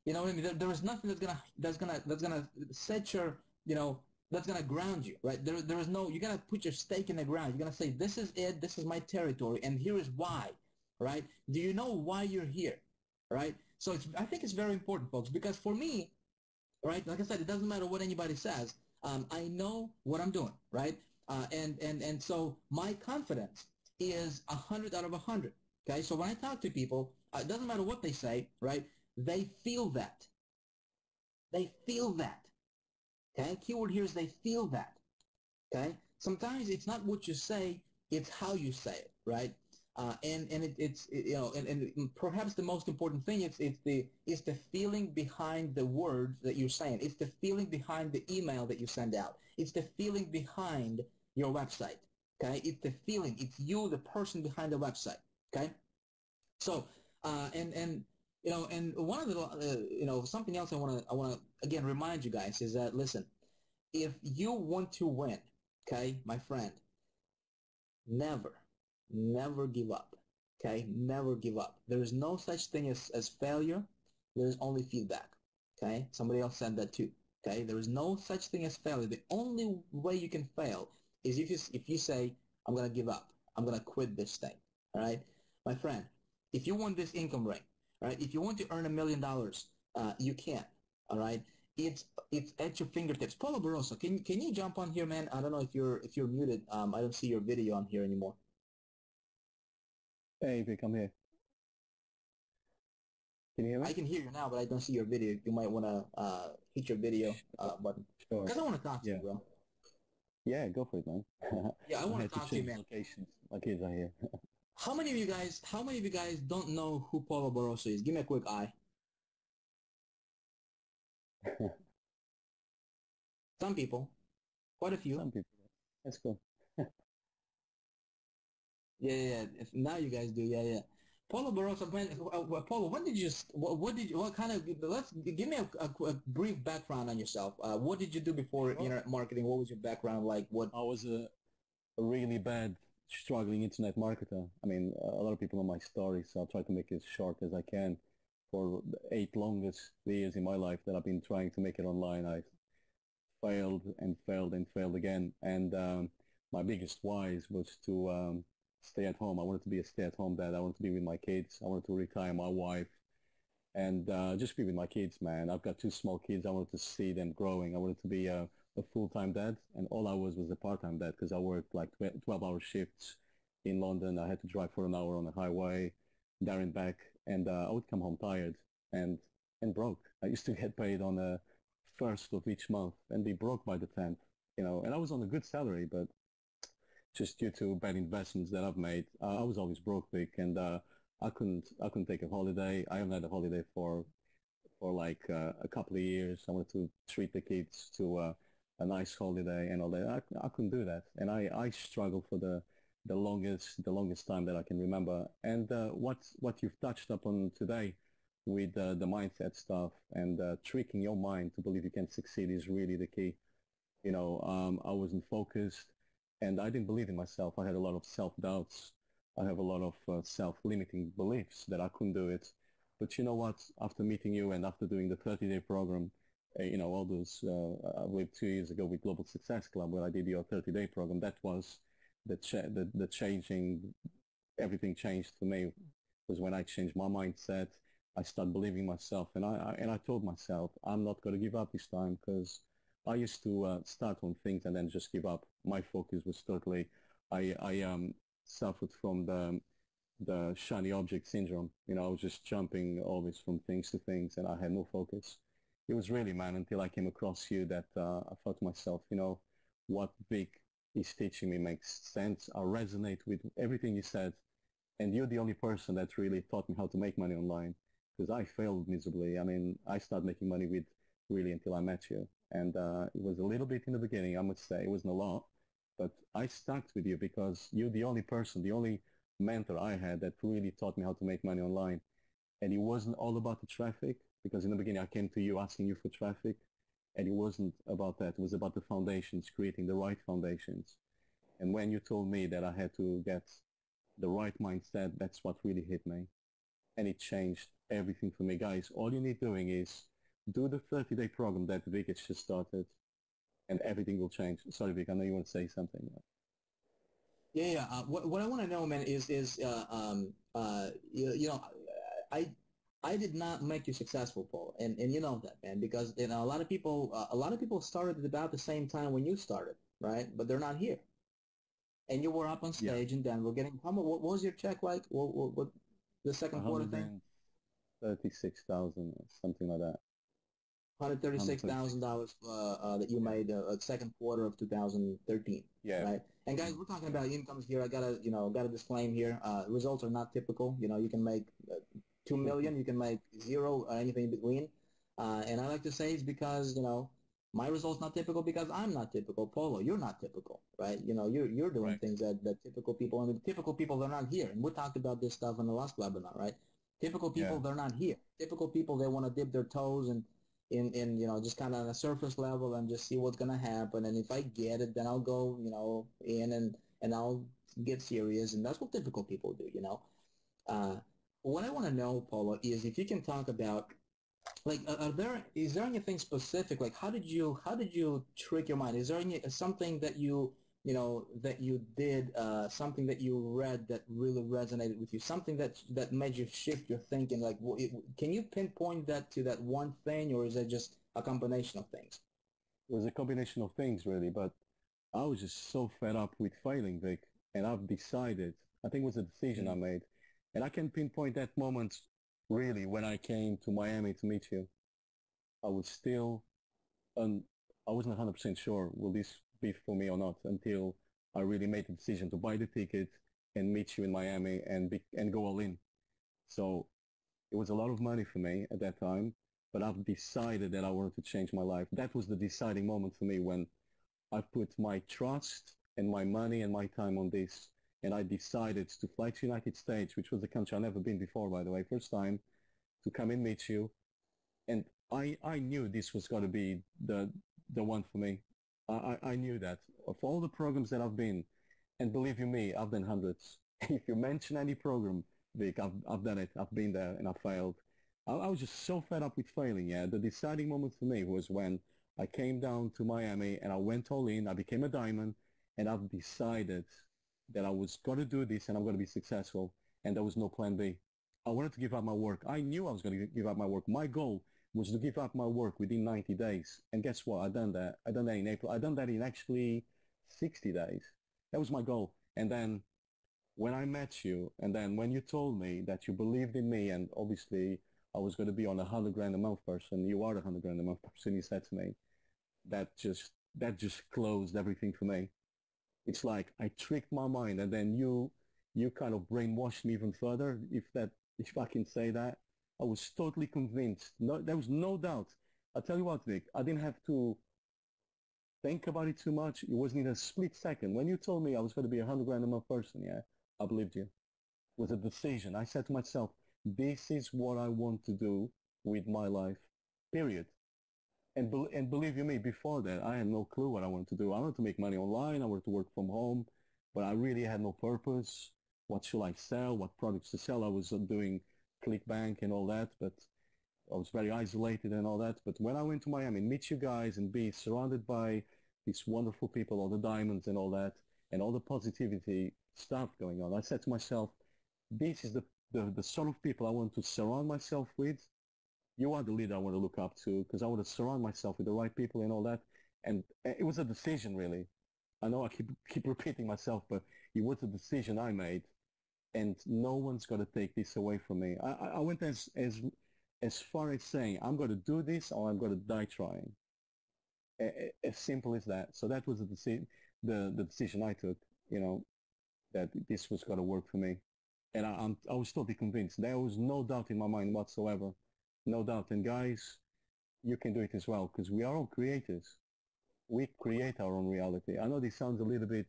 You know what I mean? There is nothing that's gonna set your that's gonna ground you, right? There is no. You gotta put your stake in the ground. You're gonna say, this is it. This is my territory, and here is why, right? Do you know why you're here, right? So I think it's very important, folks, because for me, right, like I said, it doesn't matter what anybody says. I know what I'm doing, right? And so my confidence is 100 out of 100. Okay, so when I talk to people, it doesn't matter what they say, right? They feel that. They feel that. Okay, keyword here is they feel that. Okay, sometimes it's not what you say, it's how you say it, right? And perhaps the most important thing is it's the feeling behind the words that you're saying. It's the feeling behind the email that you send out. It's the feeling behind your website. Okay, it's the feeling. It's you, the person behind the website. Okay, so and one of the something else I want to again remind you guys is that, listen, if you want to win, okay, my friend, never, never give up. Okay, never give up. There is no such thing as failure. There is only feedback. Okay, somebody else said that too. Okay, there is no such thing as failure. The only way you can fail is if you say, I'm gonna give up. I'm gonna quit this thing. All right, my friend. If you want this income ring, all right, if you want to earn $1 million, you can. All right, it's at your fingertips. Paulo Barroso, can you jump on here, man? I don't know if you're muted. I don't see your video on here anymore. Hey, Vic, I'm here. Can you hear me? I can hear you now, but I don't see your video. You might want to hit your video button. Sure. Because I want to talk to you, Yeah. bro. Yeah, go for it, man. Yeah, I I want had to to talk to you, change man. locations. My kids are here. How many of you guys don't know who Paulo Barroso is? Give me a quick eye. Some people, quite a few. Some people. Let's go. Yeah. Now you guys do. Yeah. Paulo Barroso, man. Paulo, when did you? What kind of? Let's give me a brief background on yourself. What did you do before Well, internet marketing? What was your background like? What? I was a really bad, struggling internet marketer. I mean, a lot of people know my story, so I'll try to make it as short as I can. For the 8 longest years in my life that I've been trying to make it online, I failed and failed and failed again. And my biggest whys was to stay at home. I wanted to be a stay-at-home dad. I wanted to be with my kids. I wanted to retire my wife and just be with my kids, man. I've got two small kids. I wanted to see them growing. I wanted to be a full-time dad, and all I was a part-time dad because I worked like 12-hour shifts in London. I had to drive for an hour on the highway, there and back, and I would come home tired and broke. I used to get paid on the first of each month and be broke by the 10th, and I was on a good salary, but just due to bad investments that I've made, I was always broke, Vic, and I couldn't take a holiday. I haven't had a holiday for like a couple of years. I wanted to treat the kids to a nice holiday and all that. I couldn't do that, and I struggled for the longest time that I can remember. And what you've touched upon today with the mindset stuff and tricking your mind to believe you can succeed is really the key. I wasn't focused and I didn't believe in myself. I had a lot of self-doubts. I have a lot of self-limiting beliefs that I couldn't do it. But you know what? After meeting you and after doing the 30-day program, all those, I believe 2 years ago with Global Success Club, where I did your 30-day program, that was the changing, everything changed for me was when I changed my mindset. I started believing myself and I told myself, I'm not going to give up this time because I used to start on things and then just give up. My focus was totally, I suffered from the shiny object syndrome. You know, I was just jumping always from things to things and I had no focus. It was really, man, until I came across you that I thought to myself, you know, what Vic is teaching me makes sense. I resonate with everything you said. And you're the only person that really taught me how to make money online because I failed miserably. I mean, I started making money with really until I met you. And it was a little bit in the beginning, I must say. It wasn't a lot. But I stuck with you because you're the only person, the only mentor I had that really taught me how to make money online. And it wasn't all about the traffic because in the beginning I came to you asking you for traffic. And it wasn't about that. It was about the foundations, creating the right foundations. And when you told me that I had to get the right mindset, that's what really hit me. And it changed everything for me. Guys, all you need doing is do the 30-day program that Vic has just started and everything will change. Sorry, Vic, I know you want to say something. Yeah, yeah. What I want to know, man, is you know, I I did not make you successful, Paul, and you know that, man, because you know a lot of people started at about the same time when you started, right? But they're not here. And you were up on Yeah, stage in Denver getting how much? What was your check like? What the second quarter thing? 136,000 or something like that. $136,000 that you Yeah. made second quarter of 2013, Yeah. right? And guys, we're talking about incomes here. I gotta, gotta disclaim here. Results are not typical. You know, you can make 2 million, you can make zero, or anything in between. And I like to say it's because my results not typical because I'm not typical. Polo, you're not typical, right? You're doing Right. things that typical people and the typical people they're not here. And we talked about this stuff in the last webinar, right? Typical Yeah. people they're not here. Typical people they want to dip their toes and in just kind of on a surface level and just see what's gonna happen. And if I get it, then I'll go in and I'll get serious. And that's what typical people do. Uh, what I want to know, Paula, is if you can talk about like is there anything specific, like how did you trick your mind? Is there something that that you did, something that you read that really resonated with you, something that made you shift your thinking, like can you pinpoint that to that one thing, or is it just a combination of things? It was a combination of things really, but I was just so fed up with failing, Vic, and I've decided, I think it was a decision I Mm. made, and I can pinpoint that moment really when I came to Miami to meet you. I was still, un, I wasn't 100% sure will this be for me or not until I really made the decision to buy the ticket and meet you in Miami and go all in. So it was a lot of money for me at that time, but I've decided that I wanted to change my life. That was the deciding moment for me when I put my trust and my money and my time on this, and I decided to fly to United States, which was a country I've never been before, by the way, first time, to come and meet you. And I knew this was going to be the one for me. I knew that. Of all the programs that I've been, and believe you me, I've done hundreds. If you mention any program, Vic, I've done it. I've been there and I failed. I was just so fed up with failing, yeah. The deciding moment for me was when I came down to Miami and I went all in. I became a diamond and I've decided that I was going to do this and I'm going to be successful. And there was no plan B. I wanted to give up my work. I knew I was going to give up my work. My goal was to give up my work within 90 days. And guess what? I done that. I done that in April. I done that in actually 60 days. That was my goal. And then when I met you, and then when you told me that you believed in me, and obviously I was going to be on 100 grand a month person, you are the 100 grand a month person, you said to me, that just closed everything for me. It's like I tricked my mind, and then you kind of brainwashed me even further, if I can say that. I was totally convinced. No, there was no doubt. I tell you what, Vic, I didn't have to think about it too much. It wasn't in a split second. When you told me I was going to be 100 grand a month person, yeah, I believed you. It was a decision. I said to myself, this is what I want to do with my life, period. And believe you me, before that, I had no clue what I wanted to do. I wanted to make money online. I wanted to work from home, but I really had no purpose. What should I sell? What products to sell? I was doing ClickBank and all that, but I was very isolated and all that. But when I went to Miami, meet you guys and be surrounded by these wonderful people, all the diamonds and all that, and all the positivity stuff going on, I said to myself, this is the sort of people I want to surround myself with. You are the leader I want to look up to because I want to surround myself with the right people and all that. And it was a decision, really. I know I keep repeating myself, but it was a decision I made, and no one's going to take this away from me. I went as far as saying I'm going to do this or I'm going to die trying. As simple as that. So that was the decision I took. You know, that this was going to work for me, and I was totally convinced. There was no doubt in my mind whatsoever, no doubt. And guys, you can do it as well because we are all creators. We create our own reality. I know this sounds a little bit,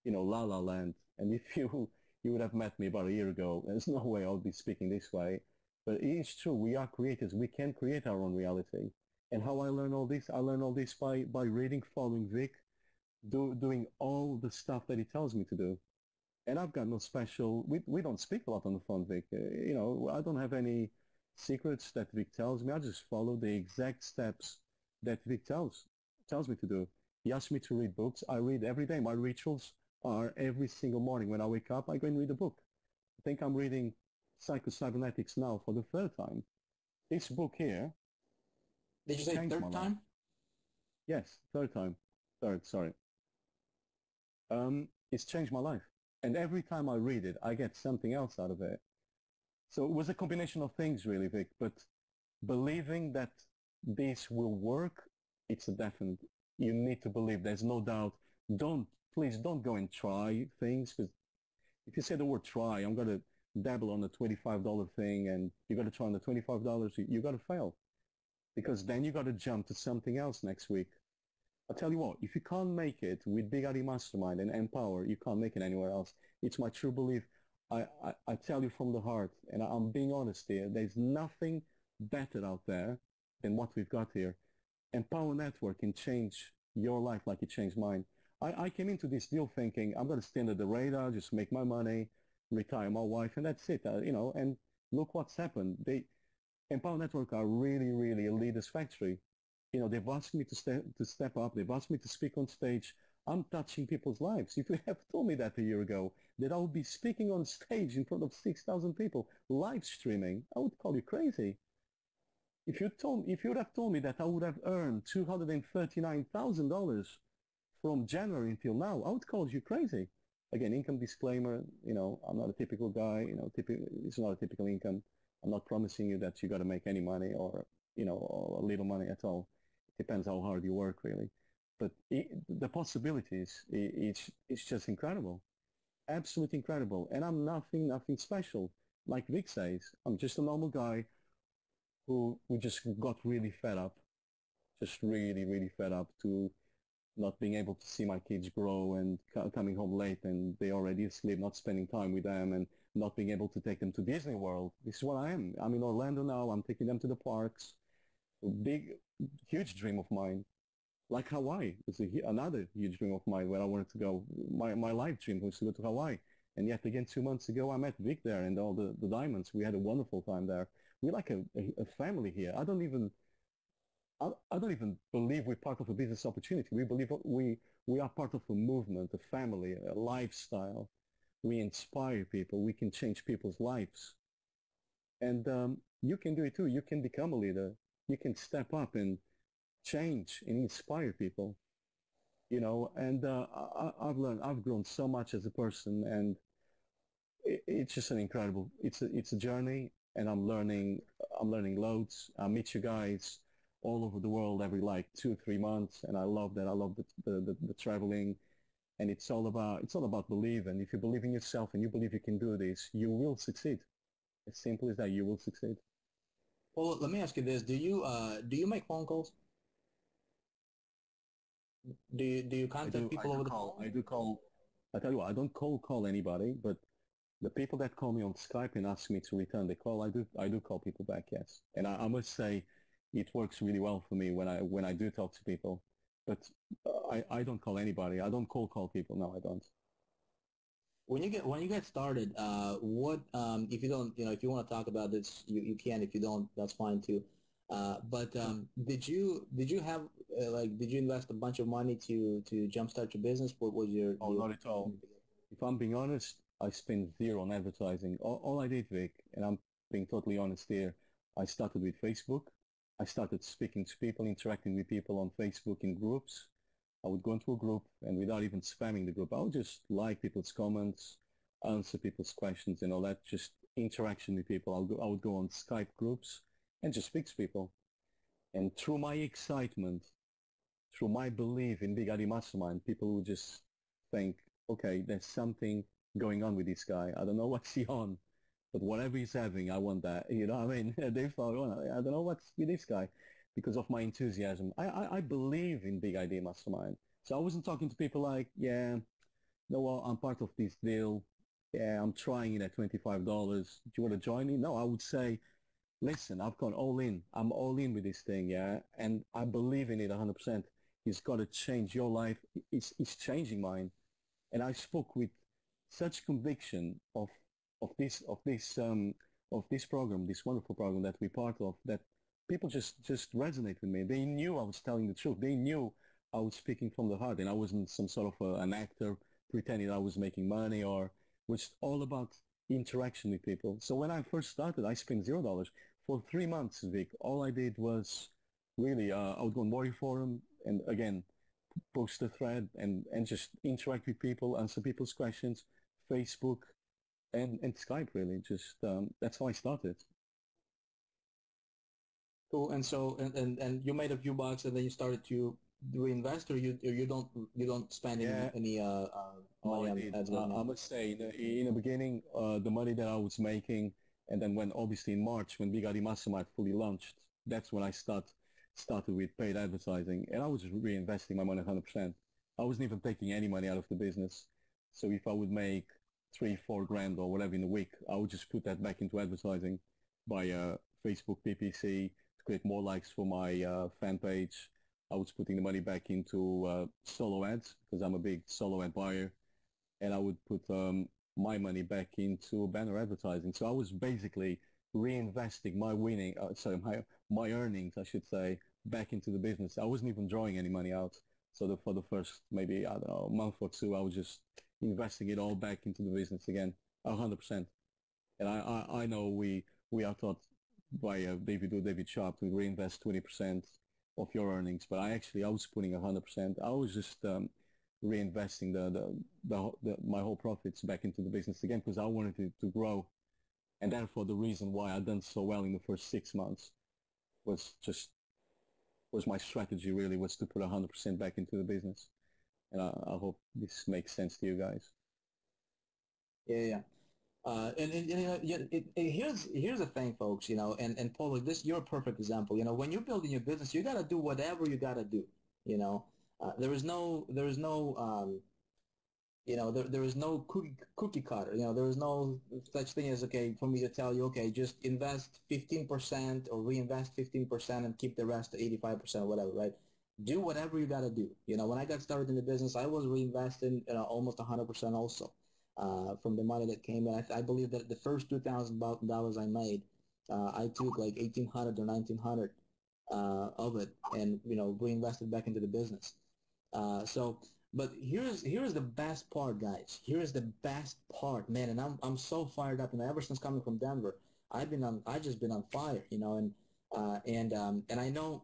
la la land. And if you would have met me about a year ago, there's no way I'll be speaking this way. But it is true. We are creators. We can create our own reality. And how I learn all this? I learn all this by reading, following Vic, doing all the stuff that he tells me to do. And I've got no special. We don't speak a lot on the phone, Vic. I don't have any secrets that Vic tells me. I just follow the exact steps that Vic tells me to do. He asks me to read books. I read every day. My rituals are every single morning when I wake up, I go and read a book. I think I'm reading Psycho-Cybernetics now for the third time. This book here Did you say changed my third life. time? Yes, third time. Third, sorry. It's changed my life. And every time I read it, I get something else out of it. So it was a combination of things, really, Vic. But believing that this will work, it's a definite. You need to believe. There's no doubt. Please don't go and try things, because if you say the word try, I'm going to dabble on the $25 thing, and you got to try on the $25, you got to fail, because then you got to jump to something else next week. I'll tell you what, if you can't make it with Big Daddy Mastermind and Empower, you can't make it anywhere else. It's my true belief. I tell you from the heart, and I'm being honest here, there's nothing better out there than what we've got here. Empower Network can change your life like it changed mine. I came into this deal thinking I'm going to stay under the radar, just make my money, retire my wife, and that's it. And look what's happened. Empower Network are really, really a leader's factory. They've asked me to step up. They've asked me to speak on stage. I'm touching people's lives. If you have told me that a year ago, that I would be speaking on stage in front of 6,000 people, live streaming, I would call you crazy. If you would have told me that I would have earned $239,000 from January until now, I would call you crazy. Again, income disclaimer, I'm not a typical guy, it's not a typical income. I'm not promising you that you got to make any money or a little money at all. It depends how hard you work, really. But the possibilities, it's just incredible. Absolutely incredible. And I'm nothing special. Like Vic says, I'm just a normal guy who just got really fed up, just really, really fed up to not being able to see my kids grow and coming home late and they already asleep, not spending time with them and not being able to take them to Disney World. This is what I am. I'm in Orlando now. I'm taking them to the parks. A big, huge dream of mine. Like Hawaii. It's another huge dream of mine where I wanted to go. My life dream was to go to Hawaii. And yet again, 2 months ago, I met Vic there and all the diamonds. We had a wonderful time there. We're like a family here. I don't even believe we're part of a business opportunity. We believe we are part of a movement, a family, a lifestyle. We inspire people. We can change people's lives. And you can do it too. You can become a leader. You can step up and change and inspire people. And I've grown so much as a person, and it's just an incredible, it's a journey, and I'm learning loads. I meet you guys all over the world every like 2 or 3 months, and I love that. I love the traveling, and it's all about belief. And if you believe in yourself and you believe you can do this, you will succeed. As simple as that, you will succeed. Well, let me ask you this: do you make phone calls? Do you contact I people do over the call, phone? I do call. I tell you what, I don't call anybody, but the people that call me on Skype and ask me to return the call, I do call people back, yes. And I must say, it works really well for me when I do talk to people. But I don't call anybody. I don't cold call people. No, I don't. When you get started, what if you don't, if you want to talk about this, you can. If you don't, that's fine too. But Sure. did you have did you invest a bunch of money to jumpstart your business? What was your Oh, not at all. If I'm being honest, I spent zero on advertising. All I did, Vic, and I'm being totally honest here, I started with Facebook. I started speaking to people, interacting with people on Facebook in groups. I would go into a group and without even spamming the group, I would just like people's comments, answer people's questions and all that, just interaction with people. I would go on Skype groups and just speak to people. And through my excitement, through my belief in Big Adi Mastermind, people would just think, okay, there's something going on with this guy. I don't know what's he on, but whatever he's having, I want that. You know what I mean? They thought, oh, I don't know what's with this guy because of my enthusiasm. I believe in Big Idea Mastermind. So I wasn't talking to people like, yeah, no, well, I'm part of this deal. Yeah, I'm trying it at $25. Do you want to join me? No, I would say, listen, I've gone all in. I'm all in with this thing, yeah, and I believe in it 100%. It's got to change your life. It's changing mine. And I spoke with such conviction of this program, this wonderful program that we're part of, that people just resonate with me. They knew I was telling the truth. They knew I was speaking from the heart, and I wasn't some sort of an actor pretending I was making money, or was all about interaction with people. So when I first started, I spent $0 for 3 months, Vic. All I did was really I would go on Worry Forum and again post a thread and just interact with people, answer people's questions, Facebook and Skype really. Just that's how I started. Cool. And so and you made a few bucks and then you started to reinvest, or you don't spend Yeah, any all money I on did, ads right I now. must say, in the beginning, the money that I was making, and then when obviously in March when Big Adi Mastermind fully launched, that's when I started with paid advertising, and I was reinvesting my money 100%. I wasn't even taking any money out of the business. So if I would make 3, 4 grand or whatever in a week, I would just put that back into advertising by Facebook PPC to create more likes for my fan page. I was putting the money back into solo ads because I'm a big solo ad buyer, and I would put my money back into banner advertising. So I was basically reinvesting my my earnings, I should say, back into the business. I wasn't even drawing any money out. So for the first maybe I don't know month or two, I was just investing it all back into the business again, 100%. And I know we are taught by David Sharp to reinvest 20% of your earnings, but I was putting 100%. I was just reinvesting my whole profits back into the business again because I wanted it to grow, and therefore the reason why I done so well in the first 6 months was just was my strategy really was to put 100% back into the business, and I hope this makes sense to you guys. Yeah, yeah. And you know, here's the thing, folks. You know, and Paul, like this, you're a perfect example. You know, when you're building your business, you got to do whatever you got to do. You know, there is no you know, there is no cookie cutter. You know, there is no such thing as, okay, for me to tell you, okay, just invest 15% or reinvest 15% and keep the rest at 85% or whatever, right? Do whatever you got to do. You know, when I got started in the business, I was reinvesting almost 100% also from the money that came in. I believe that the first $2,000 I made, I took like 1,800 or 1,900 of it and, you know, reinvested back into the business. So, but here's the best part, guys. Here's the best part, man. And I'm so fired up. And ever since coming from Denver, I just been on fire, you know. And I know,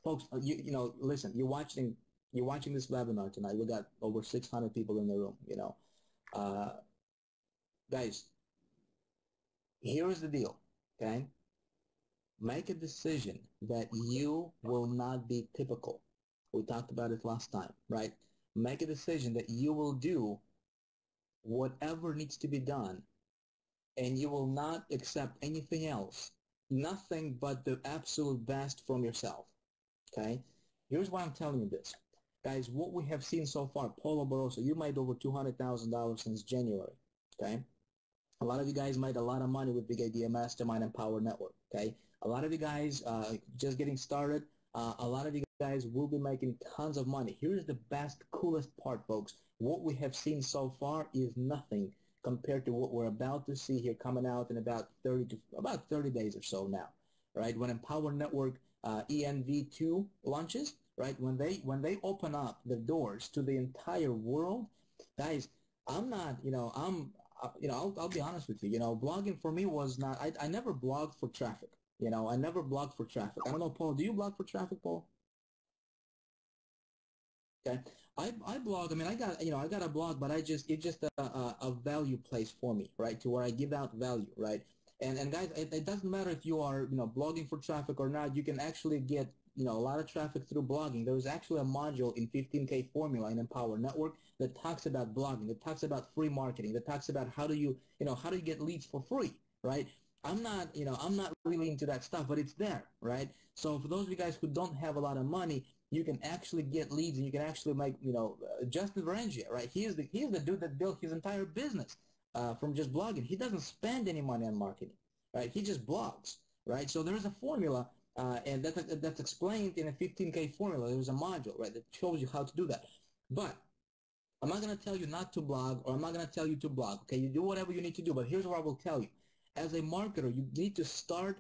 folks. You know, listen. You're watching this webinar tonight. We got over 600 people in the room. You know, uh, guys. Here is the deal. Okay, make a decision that you will not be typical. We talked about it last time, right? Make a decision that you will do whatever needs to be done, and you will not accept anything else, nothing but the absolute best from yourself, okay? Here's why I'm telling you this. Guys, what we have seen so far, Paulo Barroso, you made over $200,000 since January, okay? A lot of you guys made a lot of money with Big Idea Mastermind and Power Network, okay? A lot of you guys just getting started. A lot of you guys will be making tons of money. Here's the best, coolest part, folks. What we have seen so far is nothing compared to what we're about to see here coming out in about 30 days or so now, right? When Empower Network ENV2 launches, right? When they open up the doors to the entire world, guys, I'm not, you know, you know, I'll be honest with you. You know, blogging for me was not. I never blogged for traffic. You know, I never blog for traffic. I don't know, Paul, do you blog for traffic, Paul? Okay. I blog. I mean, I got a blog, but it's just a value place for me, right? To where I give out value, right? And guys, it doesn't matter if you are, blogging for traffic or not. You can actually get, a lot of traffic through blogging. There's actually a module in 15K Formula in Empower Network that talks about blogging, that talks about free marketing, that talks about how do you get leads for free, right? I'm not really into that stuff, but it's there, right? So for those of you guys who don't have a lot of money, you can actually get leads and you can actually make, Justin Varengia, right? He's the dude that built his entire business from just blogging. He doesn't spend any money on marketing, right? He just blogs, right? So there's a formula, and that's explained in a 15K formula. There's a module, right, that shows you how to do that. But I'm not going to tell you not to blog, or I'm not going to tell you to blog. Okay, you do whatever you need to do, but here's what I will tell you. As a marketer, you need to start,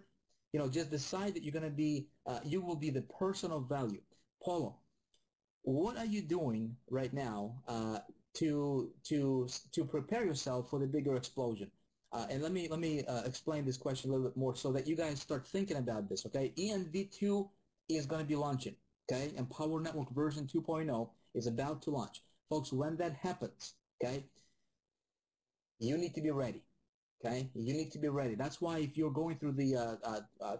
just decide that you're going to be, you will be the person of value. Paulo, what are you doing right now to prepare yourself for the bigger explosion? And let me explain this question a little bit more so that you guys start thinking about this. Okay, ENV2 is going to be launching. Okay, and Power Network version 2.0 is about to launch, folks. When that happens, okay, you need to be ready. Okay, you need to be ready. That's why if you're going through the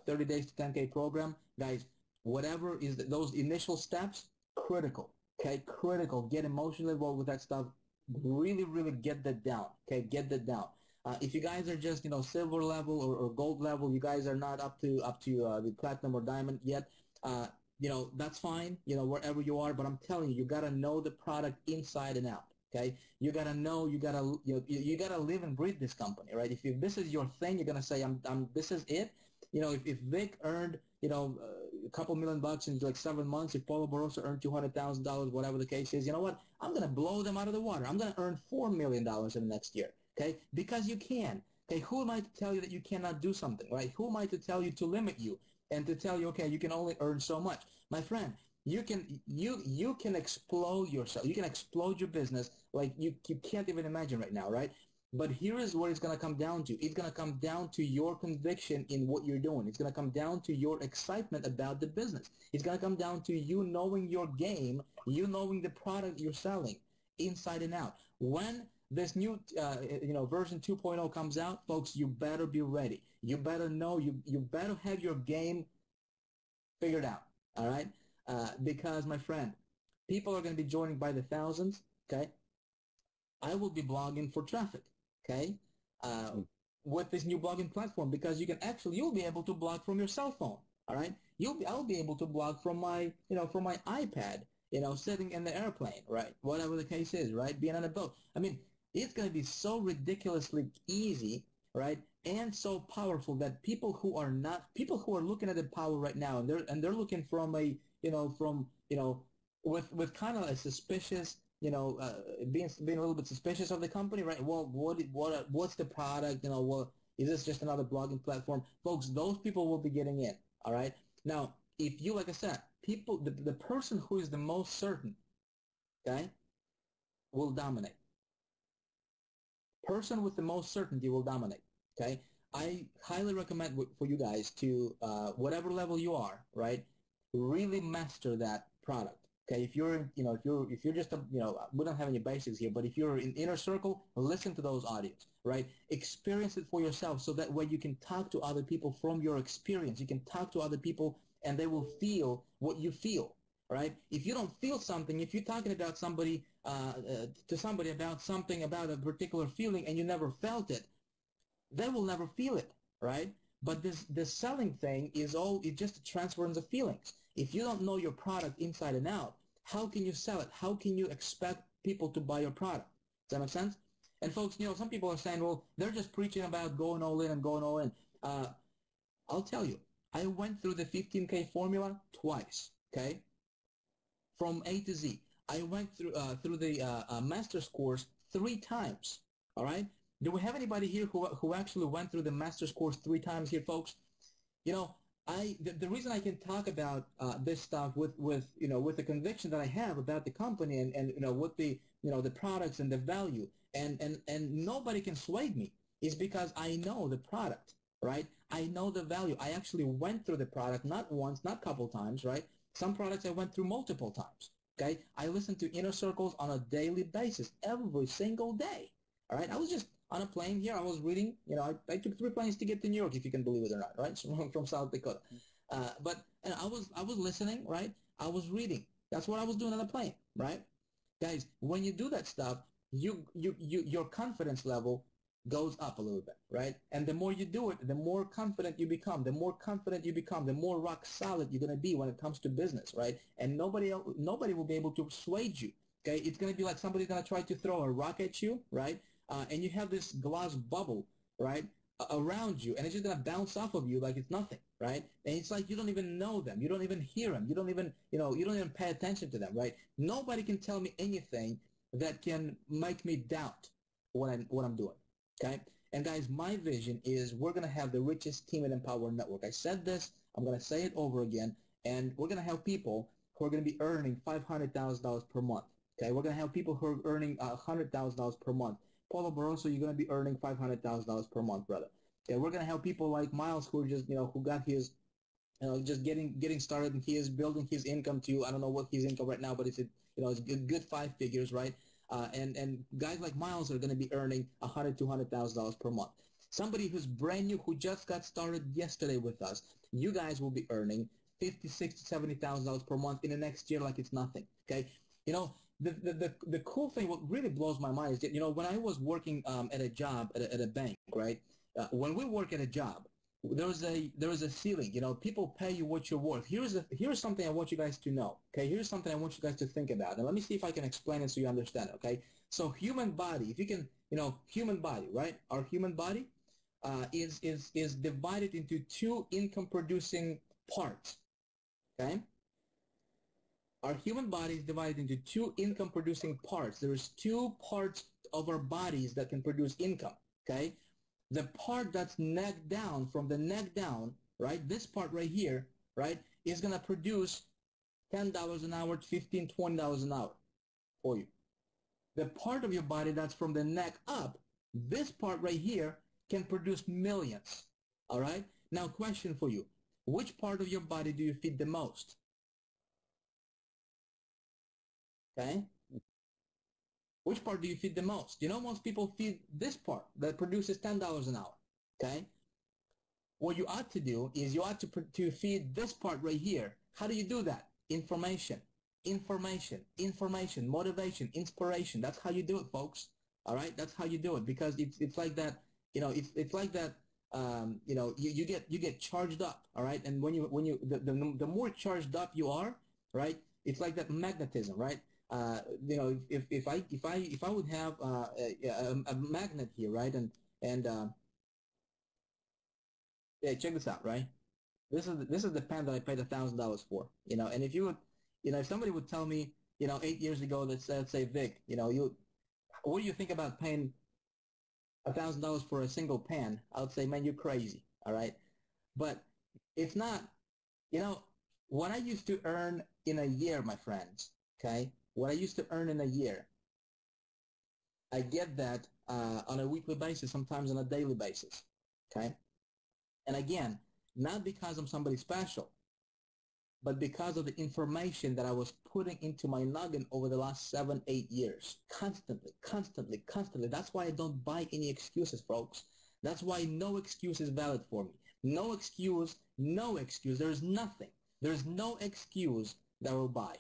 30 days to 10K program, guys, whatever is those initial steps, critical. Okay, critical. Get emotionally involved with that stuff. Really, really get that down. Okay, get that down. If you guys are just silver level or gold level, you guys are not up to the platinum or diamond yet. That's fine. Wherever you are, but I'm telling you, you gotta know the product inside and out. Okay, you gotta know, you gotta live and breathe this company, right? If this is your thing, you're gonna say, this is it. If Vic earned, a couple $1,000,000 in like 7 months, if Paulo Barossa earned $200,000, whatever the case is, you know what? I'm gonna blow them out of the water. I'm gonna earn $4 million in the next year, okay? Because you can. Okay, who am I to tell you that you cannot do something, right? Who am I to tell you to limit you and to tell you, okay, you can only earn so much, my friend? You can explode yourself. You can explode your business like you can't even imagine right now, right? But here is what it's going to come down to. It's going to come down to your conviction in what you're doing. It's going to come down to your excitement about the business. It's going to come down to you knowing your game, you knowing the product you're selling inside and out. When this new version 2.0 comes out, folks, you better be ready. You better know, you better have your game figured out, all right? Because, my friend, people are going to be joining by the thousands, okay? I will be blogging for traffic, okay? Uh, with this new blogging platform, because you'll be able to blog from your cell phone, all right? I'll be able to blog from from my iPad, sitting in the airplane, right? Whatever the case is, right? Being on a boat. I mean, it's going to be so ridiculously easy, right? And so powerful that people who are looking at the power right now, and they're looking from with kind of a suspicious, being a little bit suspicious of the company, right? Well, what's the product? Well, is this just another blogging platform? Folks, those people will be getting in, all right? Now, if you, like I said, the person who is the most certain, okay, will dominate. Person with the most certainty will dominate, okay? I highly recommend for you guys to, whatever level you are, right, really master that product. Okay, if you're, if you're just we don't have any basics here, but if you're in inner circle, listen to those audios, right? Experience it for yourself, so that way you can talk to other people from your experience. You can talk to other people, and they will feel what you feel, right? If you don't feel something, if you're talking about somebody to somebody about something, about a particular feeling, and you never felt it, they will never feel it, right? But this selling thing it's just a transference of feelings. If you don't know your product inside and out, how can you sell it? How can you expect people to buy your product? Does that make sense? And folks, some people are saying, well, they're just preaching about going all in and going all in. I'll tell you, I went through the 15K formula twice, okay? From A to Z. I went through the master's course 3 times, all right? Do we have anybody here who actually went through the master's course 3 times here, folks? The reason I can talk about this stuff with the conviction that I have about the company and with the products and the value, and nobody can sway me, is because I know the product, right? I know the value. I actually went through the product not once, not a couple times, right? Some products I went through multiple times. Okay, I listen to Inner Circles on a daily basis, every single day. All right, I was just on a plane here. I was reading. You know, I took 3 planes to get to New York, if you can believe it or not, right? From South Dakota. But and I was listening, right? I was reading. That's what I was doing on the plane, right? Guys, when you do that stuff, your confidence level goes up a little bit, right? And the more you do it, the more confident you become. The more confident you become, the more rock solid you're gonna be when it comes to business, right? And nobody will be able to persuade you. Okay, it's gonna be like somebody's gonna try to throw a rock at you, right? And you have this glass bubble, right, around you, and it's just gonna bounce off of you like it's nothing, right? And it's like you don't even know them, you don't even hear them, you don't even, you don't even pay attention to them, right? Nobody can tell me anything that can make me doubt what I'm doing. Okay? And guys, my vision is we're going to have the richest team in Empower Network. I said this, I'm going to say it over again, and we're going to have people who are going to be earning $500,000 per month. Okay? We're going to have people who are earning $100,000 per month. Paulo Barroso, you're going to be earning $500,000 per month, brother. Okay? We're going to have people like Miles who are just, who got his just getting started, and he is building his income to, I don't know what his income right now, but it's good 5 figures, right? And guys like Miles are going to be earning $100,000 to $200,000 per month. Somebody who's brand new, who just got started yesterday with us, you guys will be earning 50, 60, $70,000 per month in the next year like it's nothing. Okay, you know. The cool thing, what really blows my mind is that, when I was working at a job at a bank, right? When we work at a job, there is a ceiling. People pay you what you're worth. Here's something I want you guys to know. Okay, here's something I want you guys to think about. And let me see if I can explain it so you understand. Okay, so human body, if you can, human body, right? Our human body is divided into two income producing parts. Okay, our human body is divided into two income producing parts. There's two parts of our bodies that can produce income. Okay, the part that's neck down, from the neck down, right, this part right here, right, is going to produce $10 an hour, $15, $20 an hour for you. The part of your body that's from the neck up, this part right here, can produce millions. All right? Now, question for you. Which part of your body do you feed the most? Okay? Which part do you feed the most? Most people feed this part that produces $10 an hour. Okay? What you ought to do is you ought to feed this part right here. How do you do that? Information, motivation, inspiration. That's how you do it, folks. All right, that's how you do it, because it's like that. It's like that. You get charged up. All right, and the more charged up you are, right, it's like that magnetism, right? If I would have a magnet here, right, and yeah, check this out, right? This is the pen that I paid $1,000 for, and if you would, if somebody would tell me, 8 years ago, let's say, Vic, what do you think about paying $1,000 for a single pen? I would say, man, you're crazy, all right? But it's not, you know, what I used to earn in a year, my friends, okay? What I used to earn in a year, I get that on a weekly basis, sometimes on a daily basis, okay? And again, not because I'm somebody special, but because of the information that I was putting into my noggin over the last 7, 8 years. Constantly, constantly, constantly. That's why I don't buy any excuses, folks. That's why no excuse is valid for me. No excuse, no excuse. There is nothing. There is no excuse that I will buy.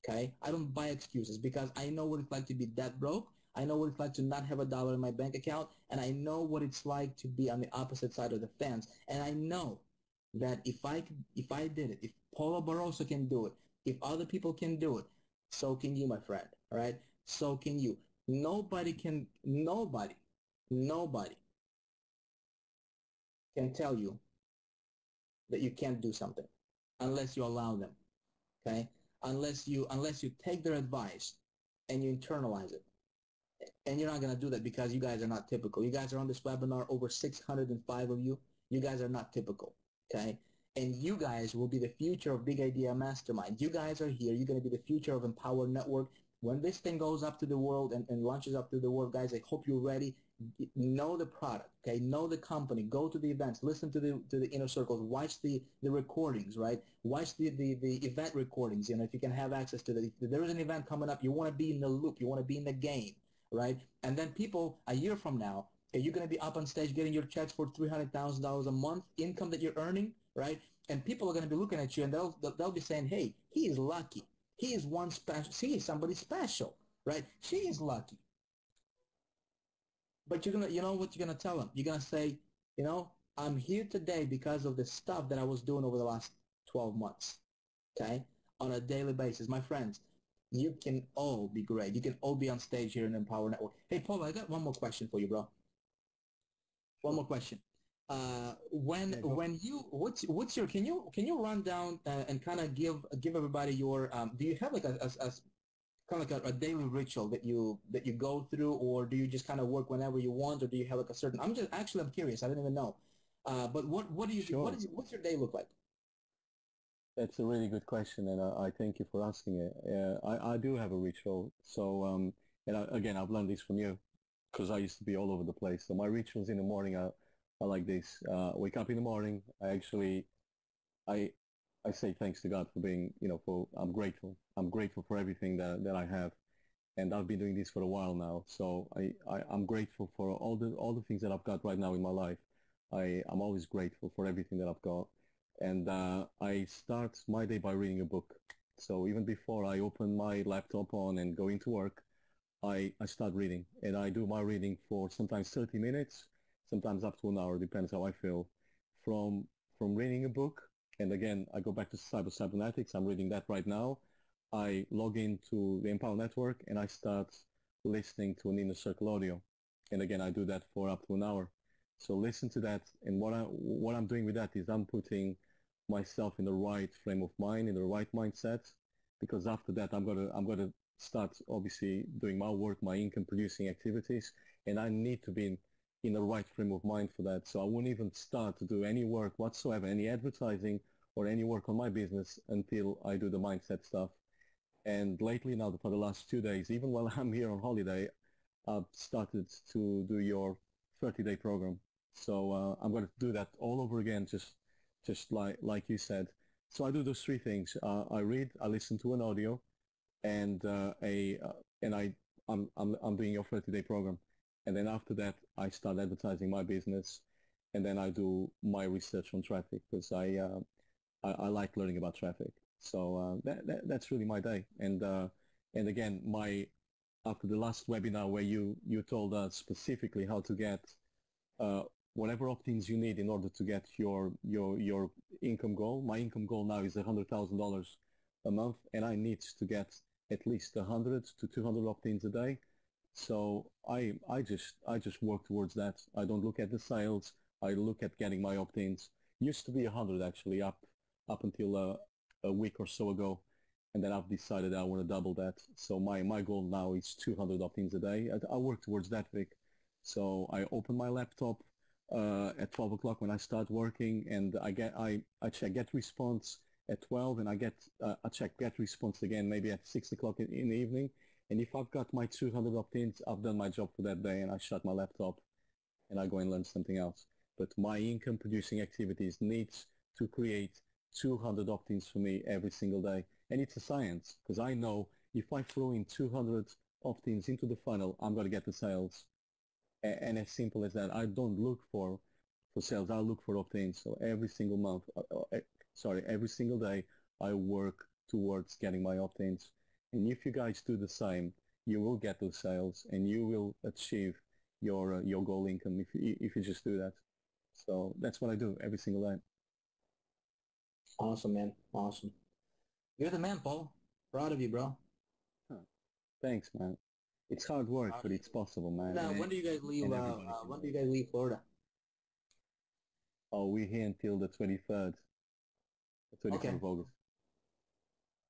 Okay? I don't buy excuses because I know what it's like to be that broke. I know what it's like to not have a dollar in my bank account, and I know what it's like to be on the opposite side of the fence. And I know that if I did it, if Paulo Barroso can do it, if other people can do it, so can you, my friend. All right? So can you. Nobody can tell you that you can't do something unless you allow them. Okay? Unless you take their advice and you internalize it. And you're not going to do that because you guys are not typical. You guys are on this webinar, over 605 of you. You guys are not typical, okay? And you guys will be the future of Big Idea Mastermind. You guys are here. You're going to be the future of Empower Network. When this thing goes up to the world and launches up to the world, guys, I hope you're ready. know the product, okay, know the company, go to the events, listen to the inner circles, watch the recordings, right? Watch the event recordings. You know, if you can have access to that. If there is an event coming up, you want to be in the loop, you want to be in the game, right? And then people a year from now, okay, you're going to be up on stage getting your checks for $300,000 a month income that you're earning, right? And people are going to be looking at you and they'll be saying, hey, he is lucky. He is one special. He is somebody special, right? She is lucky. But you're gonna, you know what you're gonna tell them? You're gonna say, you know, I'm here today because of the stuff that I was doing over the last 12 months, okay, on a daily basis. My friends, you can all be great. You can all be on stage here in Empower Network. Hey, Paul, I got one more question for you, bro. One Sure. more question. Yeah, go. When you what's your can you run down and kind of give everybody your do you have like a kind of like a daily ritual that you go through, or do you just kind of work whenever you want, or do you have like a certain? I'm curious. I didn't even know. But what do you do? Sure. What's your day look like? That's a really good question, and I thank you for asking it. I do have a ritual. So, and again, I've learned this from you because I used to be all over the place. So my rituals in the morning are like this. Wake up in the morning. I, I say thanks to God for being, I'm grateful. I'm grateful for everything that I have. And I've been doing this for a while now. So I'm grateful for all the things that I've got right now in my life. I'm always grateful for everything that I've got. And I start my day by reading a book. So even before I open my laptop on and go into work, I start reading. And I do my reading for sometimes 30 minutes, sometimes up to an hour, depends how I feel. From from reading a book, and again, I go back to cybernetics. I'm reading that right now. I log into the Empower Network and I start listening to an inner circle audio. And again, I do that for up to an hour. So listen to that, and what I'm doing with that is I'm putting myself in the right frame of mind, in the right mindset, because after that I'm gonna start obviously doing my work, my income producing activities, and I need to be in the right frame of mind for that. So I won't even start to do any work whatsoever, any advertising or any work on my business until I do the mindset stuff. And lately now, for the last 2 days, even while I'm here on holiday, I've started to do your 30-day program. So I'm going to do that all over again, just like you said. So I do those three things. I read, I listen to an audio, and I'm doing your 30-day program. And then after that, I start advertising my business, and then I do my research on traffic because I like learning about traffic. So that's really my day. And again, my after the last webinar where you told us specifically how to get uh, whatever opt-ins you need in order to get your income goal. My income goal now is $100,000 a month, and I need to get at least 100 to 200 opt-ins a day. So I just work towards that. I don't look at the sales. I look at getting my opt-ins. Used to be 100 actually up until a week or so ago, and then I've decided I want to double that. So my goal now is 200 opt-ins a day. I work towards that, Vic. So I open my laptop at 12 o'clock when I start working, and I check get response at 12, and I check get response again maybe at 6 o'clock in the evening. And if I've got my 200 opt-ins, I've done my job for that day, and I shut my laptop and I go and learn something else. But my income producing activities needs to create 200 opt-ins for me every single day. And it's a science, because I know if I throw in 200 opt-ins into the funnel, I'm going to get the sales. And as simple as that. I don't look for sales. I look for opt-ins. So every single month, every single day, I work towards getting my opt-ins. And if you guys do the same, you will get those sales and you will achieve your goal income if you just do that. So that's what I do every single day. Awesome, man. Awesome. You're the man, Paul. Proud of you, bro. Huh. Thanks, man. It's hard work, Proud of but you. it's possible, man. When do you guys leave? And everybody can When do do you it. guys leave Florida? Oh, we're here until the 23rd Okay. of August.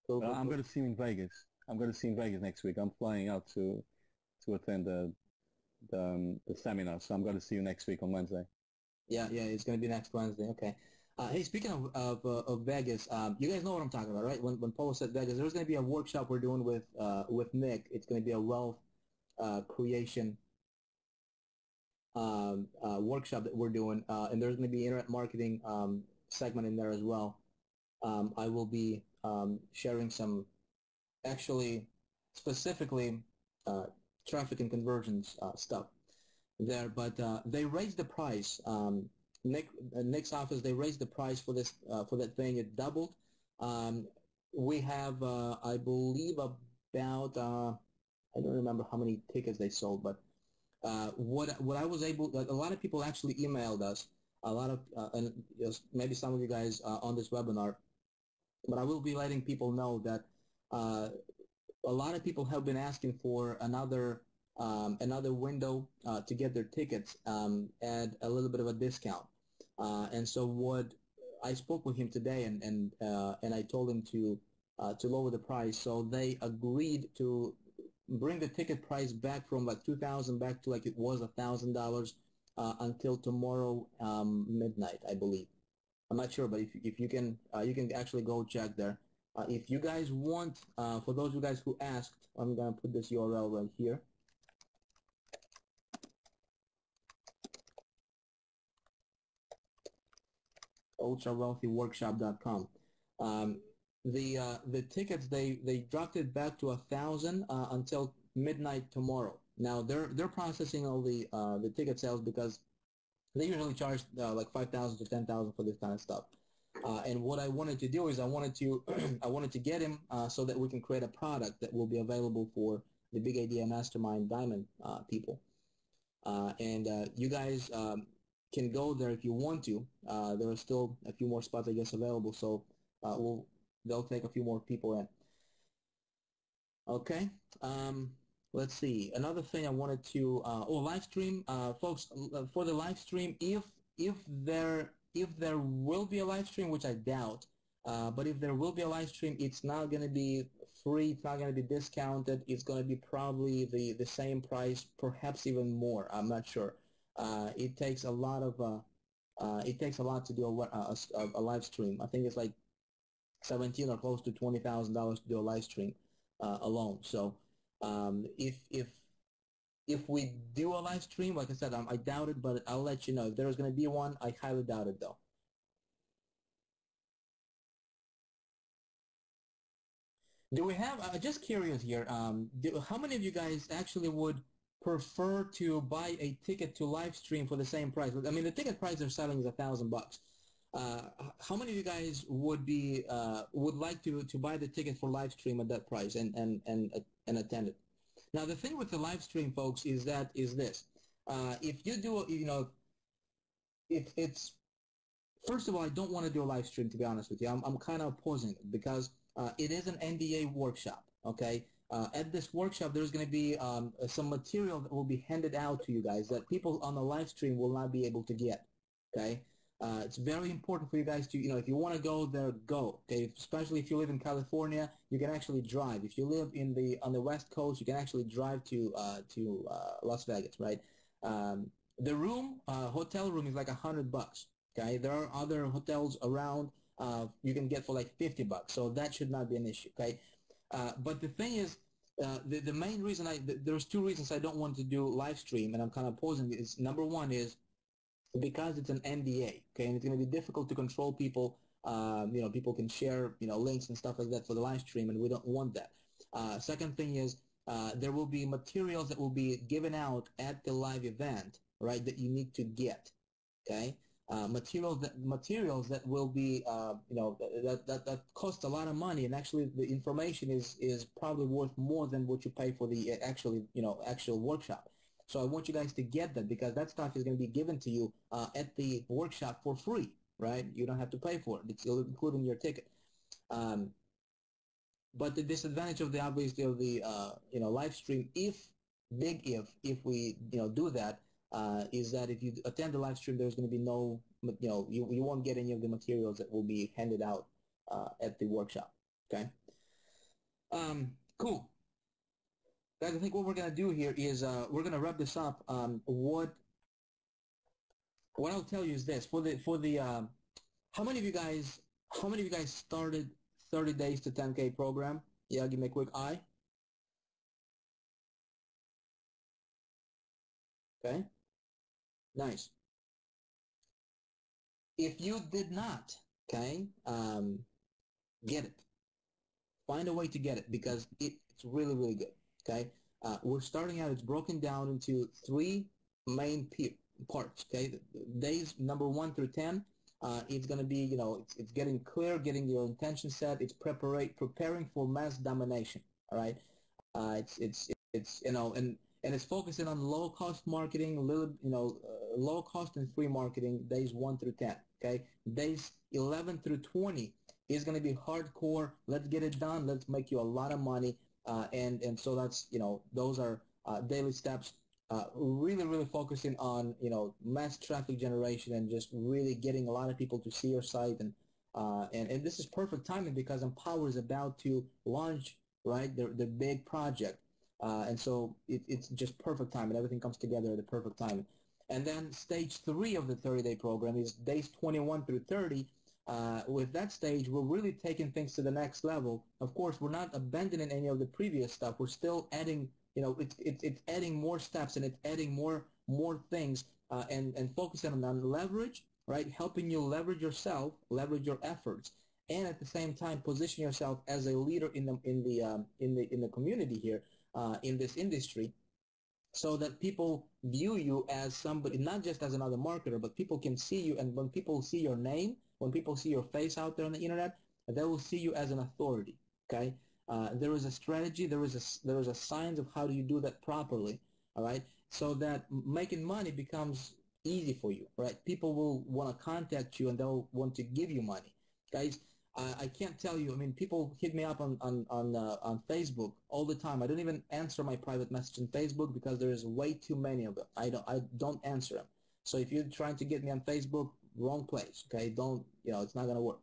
Cool, But cool, I'm cool. going to see you in Vegas. I'm going to see you in Vegas next week. I'm flying out to attend the seminar, so I'm going to see you next week on Wednesday. Yeah, yeah, it's gonna be next Wednesday. Okay. Hey, speaking of Vegas, you guys know what I'm talking about, right? When Paul said Vegas, there's gonna be a workshop we're doing with Nick. It's gonna be a wealth creation workshop that we're doing, and there's going to be internet marketing segment in there as well. I will be sharing some actually specifically traffic and conversions stuff there, but they raised the price. Nick's office, they raised the price for this for that thing. It doubled. Um, we have, I believe, about I don't remember how many tickets they sold, but what I was able, a lot of people actually emailed us. A lot of, and maybe some of you guys on this webinar, but I will be letting people know that uh, a lot of people have been asking for another window to get their tickets at a little bit of a discount. And so what I spoke with him today, and I told him to lower the price. So they agreed to bring the ticket price back from like 2,000 back to like it was $1,000 until tomorrow midnight, I believe. I'm not sure, but if you can actually go check there. If you guys want, for those of you guys who asked, I'm gonna put this URL right here. ultrawealthyworkshop.com. The tickets they dropped it back to 1,000 until midnight tomorrow. Now they're processing all the ticket sales because they usually charge like 5,000 to 10,000 for this kind of stuff. And what I wanted to do is I wanted to I wanted to get him so that we can create a product that will be available for the Big Idea Mastermind Diamond people. And you guys can go there if you want to. There are still a few more spots, I guess, available, so they'll take a few more people in. Okay. Let's see. Another thing I wanted to live stream, folks. For the live stream, if there will be a live stream, which I doubt, but if there will be a live stream, it's not going to be free. It's not going to be discounted. It's going to be probably the same price, perhaps even more. I'm not sure. It takes a lot of it takes a lot to do a live stream. I think it's like 17 or close to $20,000 to do a live stream alone. So if we do a live stream, like I said, I doubt it, but I'll let you know. If there's going to be one, I highly doubt it though. Do we have, just curious here, how many of you guys actually would prefer to buy a ticket to live stream for the same price? I mean, the ticket price they're selling is $1,000. Uh, how many of you guys would like to buy the ticket for live stream at that price and attend it? Now, the thing with the live stream, folks, is this. If you do, if it's first of all, I don't want to do a live stream, to be honest with you. I'm kind of opposing it because it is an NDA workshop, okay? At this workshop, there's going to be some material that will be handed out to you guys that people on the live stream will not be able to get, okay? It's very important for you guys to, if you want to go there, go, okay? Especially if you live in California, you can actually drive. If you live on the West Coast, you can actually drive to Las Vegas, right? The room, hotel room is like $100. Okay, there are other hotels around you can get for like $50, so that should not be an issue. Okay, but the thing is, the main reason there's two reasons I don't want to do live stream, and I'm kind of opposing it. Is number one is because it's an NDA. Okay, and it's going to be difficult to control people. People can share links and stuff like that for the live stream, and we don't want that. Second thing is there will be materials that will be given out at the live event, right? That you need to get. Okay, materials that will be that cost a lot of money, and actually the information is probably worth more than what you pay for the actual workshop. So I want you guys to get that because that stuff is going to be given to you at the workshop for free, right? You don't have to pay for it. It's included in your ticket. Um, but the disadvantage of the obviously of the live stream, if we do that, is that if you attend the live stream, there's going to be no you won't get any of the materials that will be handed out at the workshop. Okay. Cool. Guys, I think what we're going to do here is we're going to wrap this up. What I'll tell you is this: for the how many of you guys started 30 days to 10K program? Yeah, give me a quick eye. Okay. Nice. If you did not, okay, get it, find a way to get it because it's really, really good, okay? We're starting out, it's broken down into three main parts, okay? Days number 1 through 10, it's going to be, you know, it's getting clear, getting your intention set, it's preparing for mass domination, all right? It's you know, and it's focusing on low cost marketing, little, you know, low cost and free marketing, days 1 through 10, okay? Days 11 through 20 is going to be hardcore. Let's get it done. Let's make you a lot of money. And so that's, you know, those are daily steps. Really focusing on, you know, mass traffic generation and just really getting a lot of people to see your site. And this is perfect timing because Empower is about to launch, right, the big project. And so it's just perfect timing. Everything comes together at the perfect time. And then stage 3 of the 30-day program is days 21 through 30. With that stage, we're really taking things to the next level. Of course, we're not abandoning any of the previous stuff. We're still adding, you know, it's adding more steps and it's adding more things and focusing on leverage, right? Helping you leverage yourself, leverage your efforts, and at the same time position yourself as a leader in the community here in this industry, so that people view you as somebody, not just as another marketer, but people can see you. And when people see your name, when people see your face out there on the internet, they will see you as an authority. Okay, there is a strategy, there is a science of how do you do that properly. All right, so that making money becomes easy for you. Right, people will want to contact you and they'll want to give you money, guys. I can't tell you. I mean, people hit me up on Facebook all the time. I don't even answer my private message on Facebook because there is way too many of them. I don't answer them. So if you're trying to get me on Facebook, wrong place. Okay, don't, you know, it's not gonna work.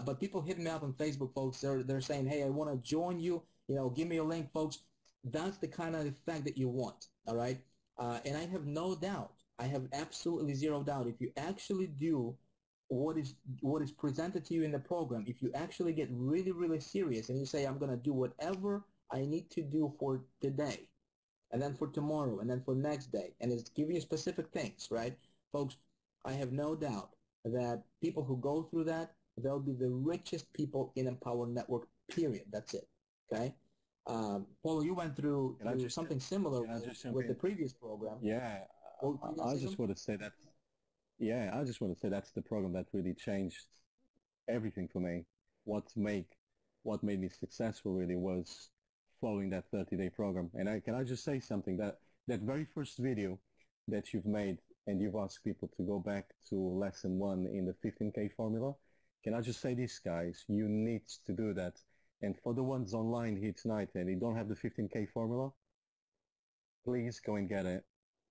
But people hit me up on Facebook, folks. They're saying, hey, I want to join you. You know, give me a link, folks. That's the kind of effect that you want. All right. And I have no doubt. I have absolutely zero doubt. If you actually do what is presented to you in the program, if you actually get really serious and you say, I'm going to do whatever I need to do for today and then for tomorrow and then for next day, and it's giving you specific things, right, folks, I have no doubt that people who go through that, they'll be the richest people in Empower Network, period. That's it. Okay. Paulo, you went through Can I just something similar can I just jump with the in? previous program. Yeah, Well, were you going to I say just something? want to say that. Yeah, I just want to say that's the program that really changed everything for me. What make what made me successful really was following that 30-day program. And can I just say something, that that very first video that you've made and you've asked people to go back to lesson 1 in the 15K formula, can I just say this, guys, you need to do that. And for the ones online here tonight and you don't have the 15K formula, please go and get it.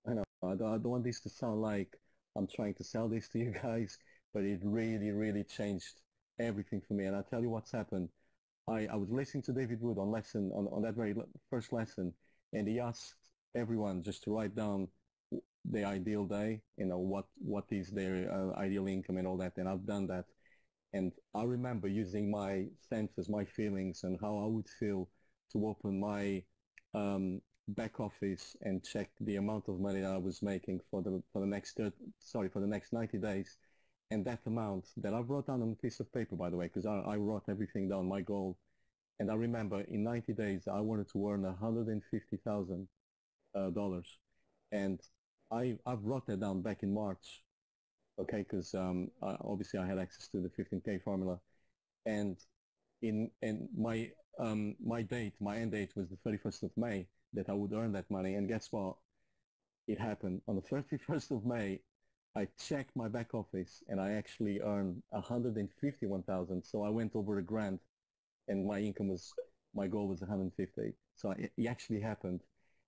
I don't want this to sound like I'm trying to sell this to you guys, but it really changed everything for me. And I'll tell you what's happened. I was listening to David Wood on that very first lesson, and he asked everyone just to write down the ideal day, you know, what is their ideal income and all that, and I've done that. And I remember using my senses, my feelings, and how I would feel to open my back office and check the amount of money that I was making for the next for the next 90 days, and that amount that I wrote down on a piece of paper, by the way, because I wrote everything down, my goal. And I remember in 90 days I wanted to earn $150,000, and I wrote that down back in March, okay, because obviously I had access to the 15K formula, and in my end date was the 31st of May that I would earn that money. And guess what? It happened on the 31st of May. I checked my back office and I actually earned 151,000. So I went over a grand, and my goal was 150. So it actually happened.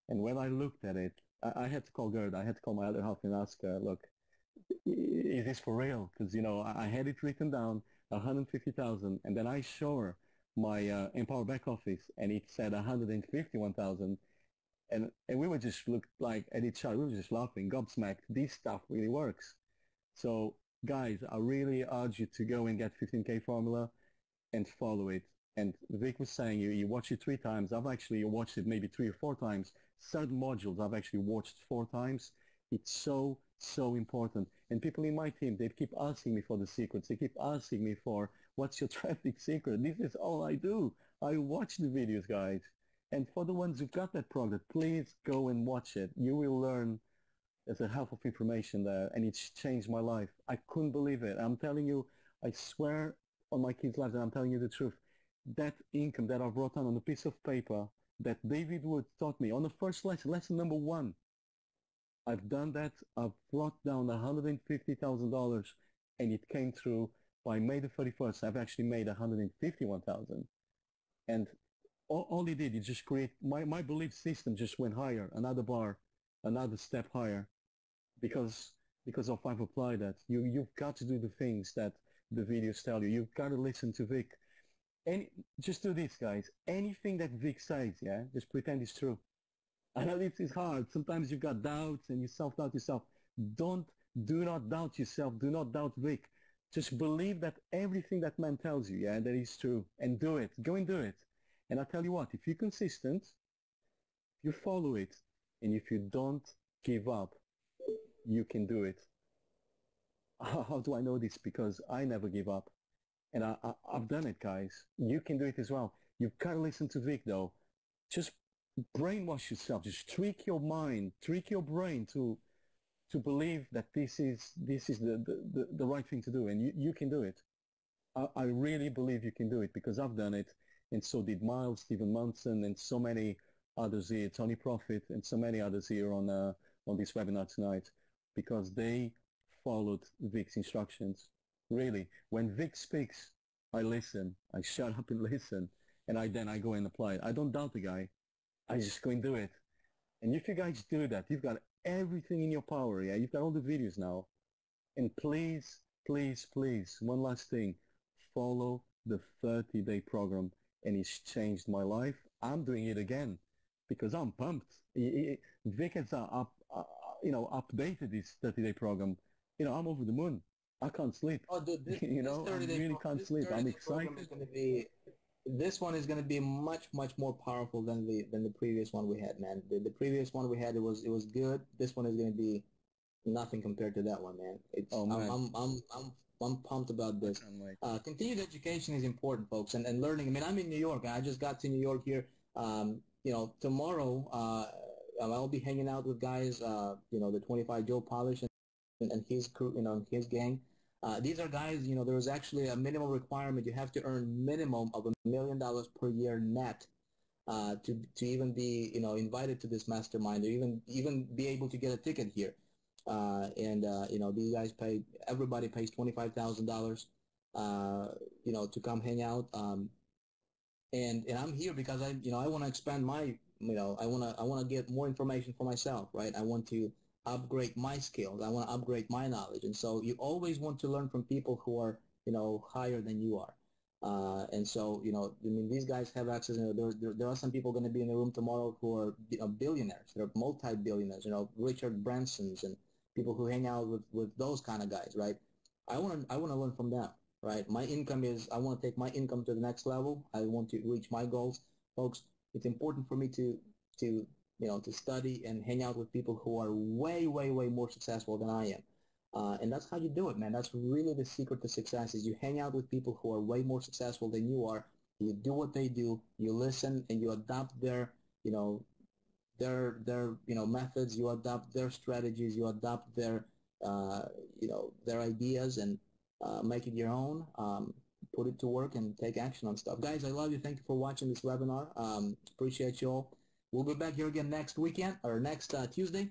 And when I looked at it, I had to call Gerd. I had to call my other half and ask her, look, is this for real? Because, you know, I had it written down, 150,000, and then I show her my Empower back office, and it said 151,000, and we were just looked like at each other, we were just laughing, gobsmacked. This stuff really works. So, guys, I really urge you to go and get 15K formula and follow it. And Vic was saying you watch it 3 times. I've actually watched it maybe 3 or 4 times. Certain modules I've actually watched 4 times It's so, so important. And people in my team, they keep asking me for the secrets. They keep asking me for, what's your traffic secret? This is all I do. I watch the videos, guys. And for the ones who've got that product, please go and watch it. You will learn. There's a health of information there, and it's changed my life. I couldn't believe it. I'm telling you, I swear on my kids' lives, and I'm telling you the truth. That income that I wrote down on a piece of paper that David Wood taught me on the first lesson, lesson number 1, I've done that. I've brought down $150,000, and it came through by May the 31st. I've actually made 151,000. And all he did, he just create my belief system just went higher, another bar, another step higher, because of I've applied that. You've got to do the things that the videos tell you. You've got to listen to Vic. And just do this, guys. Anything that Vic says, yeah, just pretend it's true. I know this is hard. Sometimes you've got doubts and you self-doubt yourself. Do not doubt yourself. Do not doubt Vic. Just believe that everything that man tells you, yeah, that is true. And do it. Go and do it. And I tell you what, if you're consistent, if you follow it, and if you don't give up, you can do it. How do I know this? Because I never give up. And I've done it, guys. You can do it as well. You've got to listen to Vic, though. Just brainwash yourself. Just trick your mind, trick your brain to believe that this is the right thing to do, and you can do it. I really believe you can do it because I've done it, and so did Miles, Stephen Munson, and so many others here, Tony Profit, and so many others here on this webinar tonight, because they followed Vic's instructions. Really, when Vic speaks, I listen. I shut up and listen, and then I go and apply it. I don't doubt the guy. I just go and do it. And if you guys do that, you've got everything in your power. Yeah, you've got all the videos now. And please, please, please, one last thing, follow the 30-day program, and it's changed my life. I'm doing it again because I'm pumped. Vic has updated this 30-day program. I'm over the moon. I can't sleep. Oh, dude, this, I this 30-day really can't this sleep. I'm 30-day program is excited. going to be this one is going to be much more powerful than the previous one we had, man. The previous one we had, it was good. This one is going to be nothing compared to that one, man. It's Oh man, I'm pumped about I this. can't wait. Continued education is important, folks, and learning. I mean, I'm in New York. I just got to New York here. Tomorrow I'll be hanging out with guys. The 25 Joe Polish and his crew, his gang. These are guys. There is actually a minimum requirement. You have to earn minimum of $1 million per year net to even be invited to this mastermind, or even be able to get a ticket here. These guys everybody pays $25,000 to come hang out. And I'm here because I want to expand my I want to get more information for myself, right? I want to upgrade my skills. I want to upgrade my knowledge. And so you always want to learn from people who are higher than you are. And so, I mean, these guys have access. There are some people going to be in the room tomorrow who are billionaires. They're multi-billionaires. Richard Bransons and people who hang out with those kind of guys, right? I want to learn from them, right? My income I want to take my income to the next level. I want to reach my goals, folks. It's important for me to study and hang out with people who are way more successful than I am. And that's how you do it, man. That's really the secret to success, is you hang out with people who are way more successful than you are. You do what they do. You listen and you adopt their methods. You adopt their strategies. You adopt their ideas and make it your own. Put it to work and take action on stuff. Guys, I love you. Thank you for watching this webinar. Appreciate you all. We'll be back here again next weekend or next Tuesday.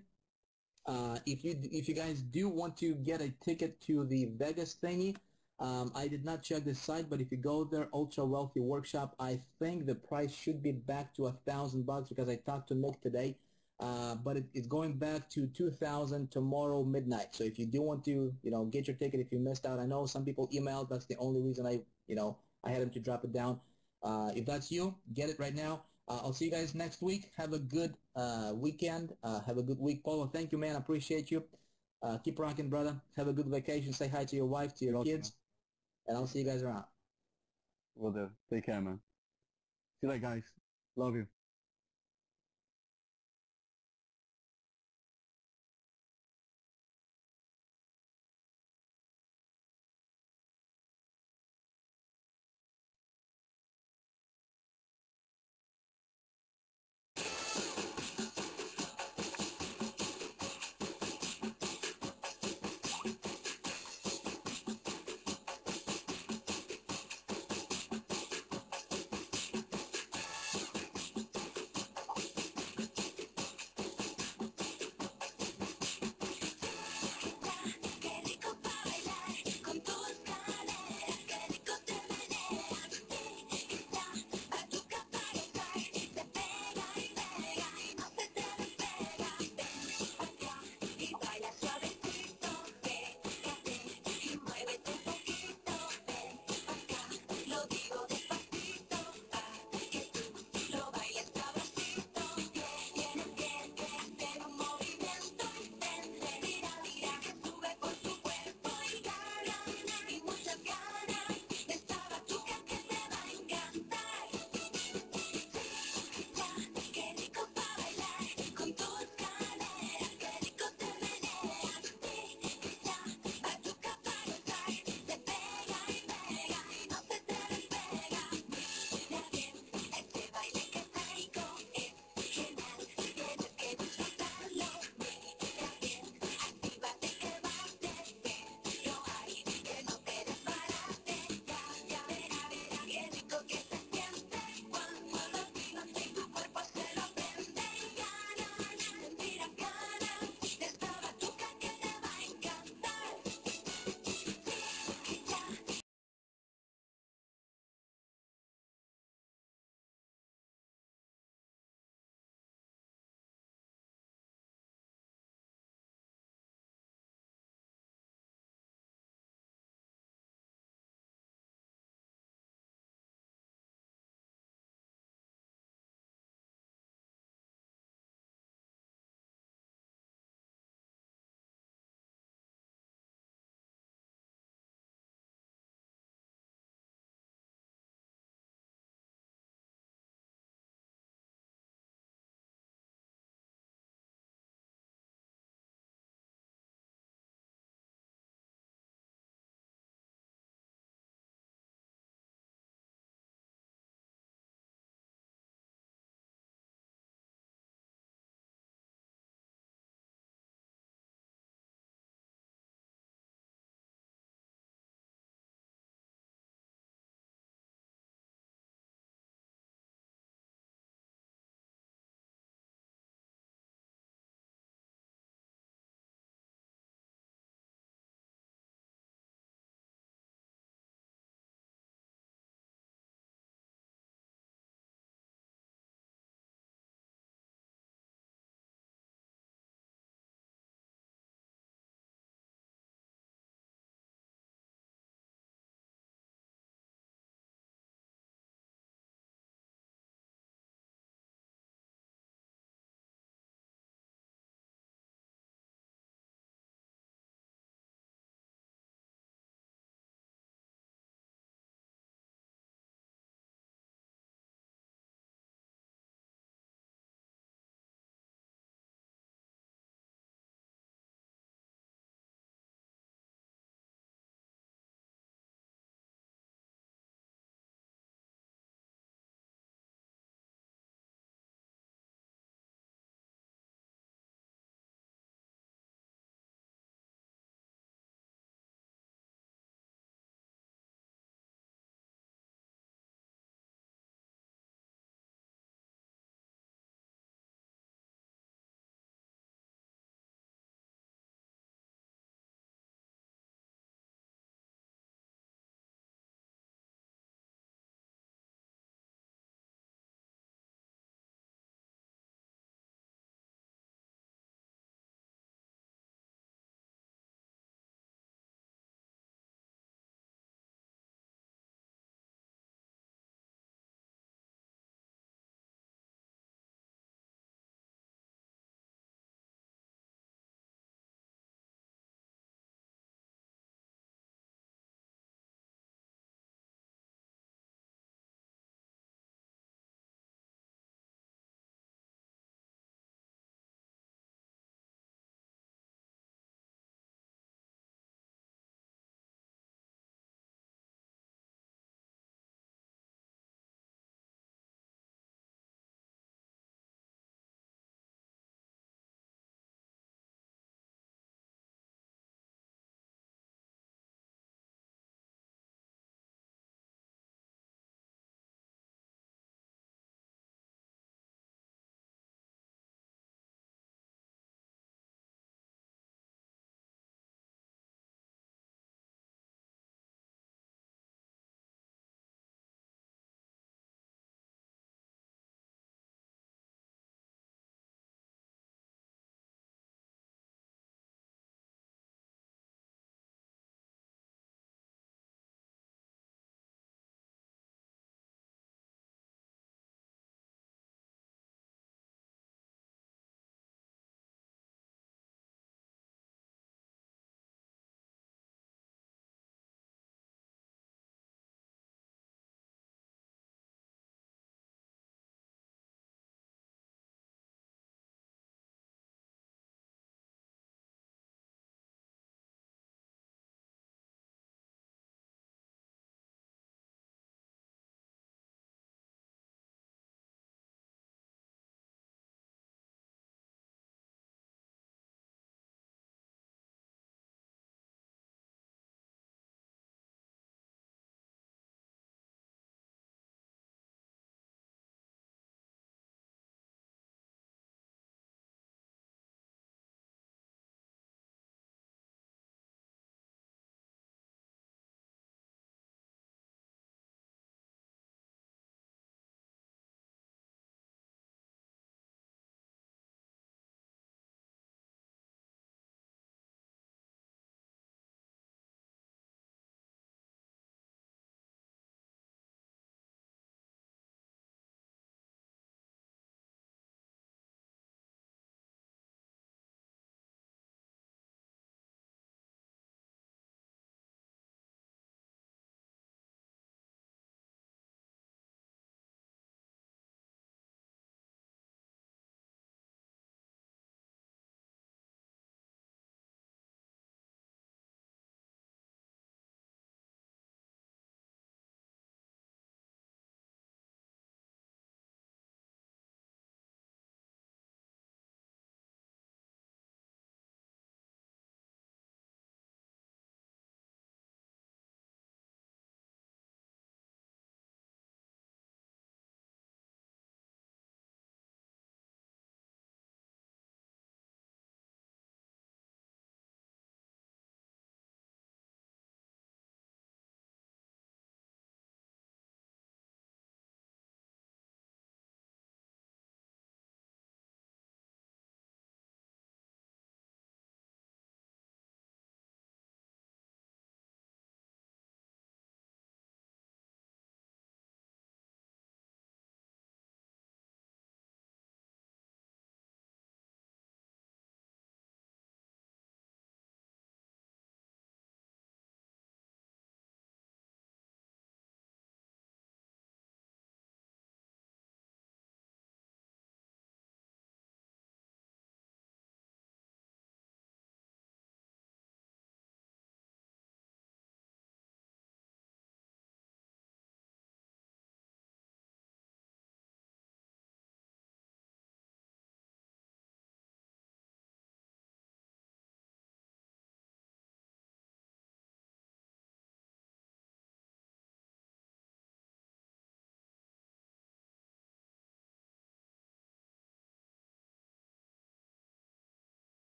If you guys do want to get a ticket to the Vegas thingy, I did not check this site, but if you go there, Ultra Wealthy Workshop, I think the price should be back to $1,000 because I talked to Nick today. But it's going back to $2,000 tomorrow midnight. So if you do want to, get your ticket if you missed out, I know some people emailed. That's the only reason I had them to drop it down. If that's you, get it right now. I'll see you guys next week. Have a good weekend. Have a good week. Paulo, thank you, man. I appreciate you. Keep rocking, brother. Have a good vacation. Say hi to your wife, to your kids. And I'll see you guys around. Will do. Take care, man. See you later, guys. Love you.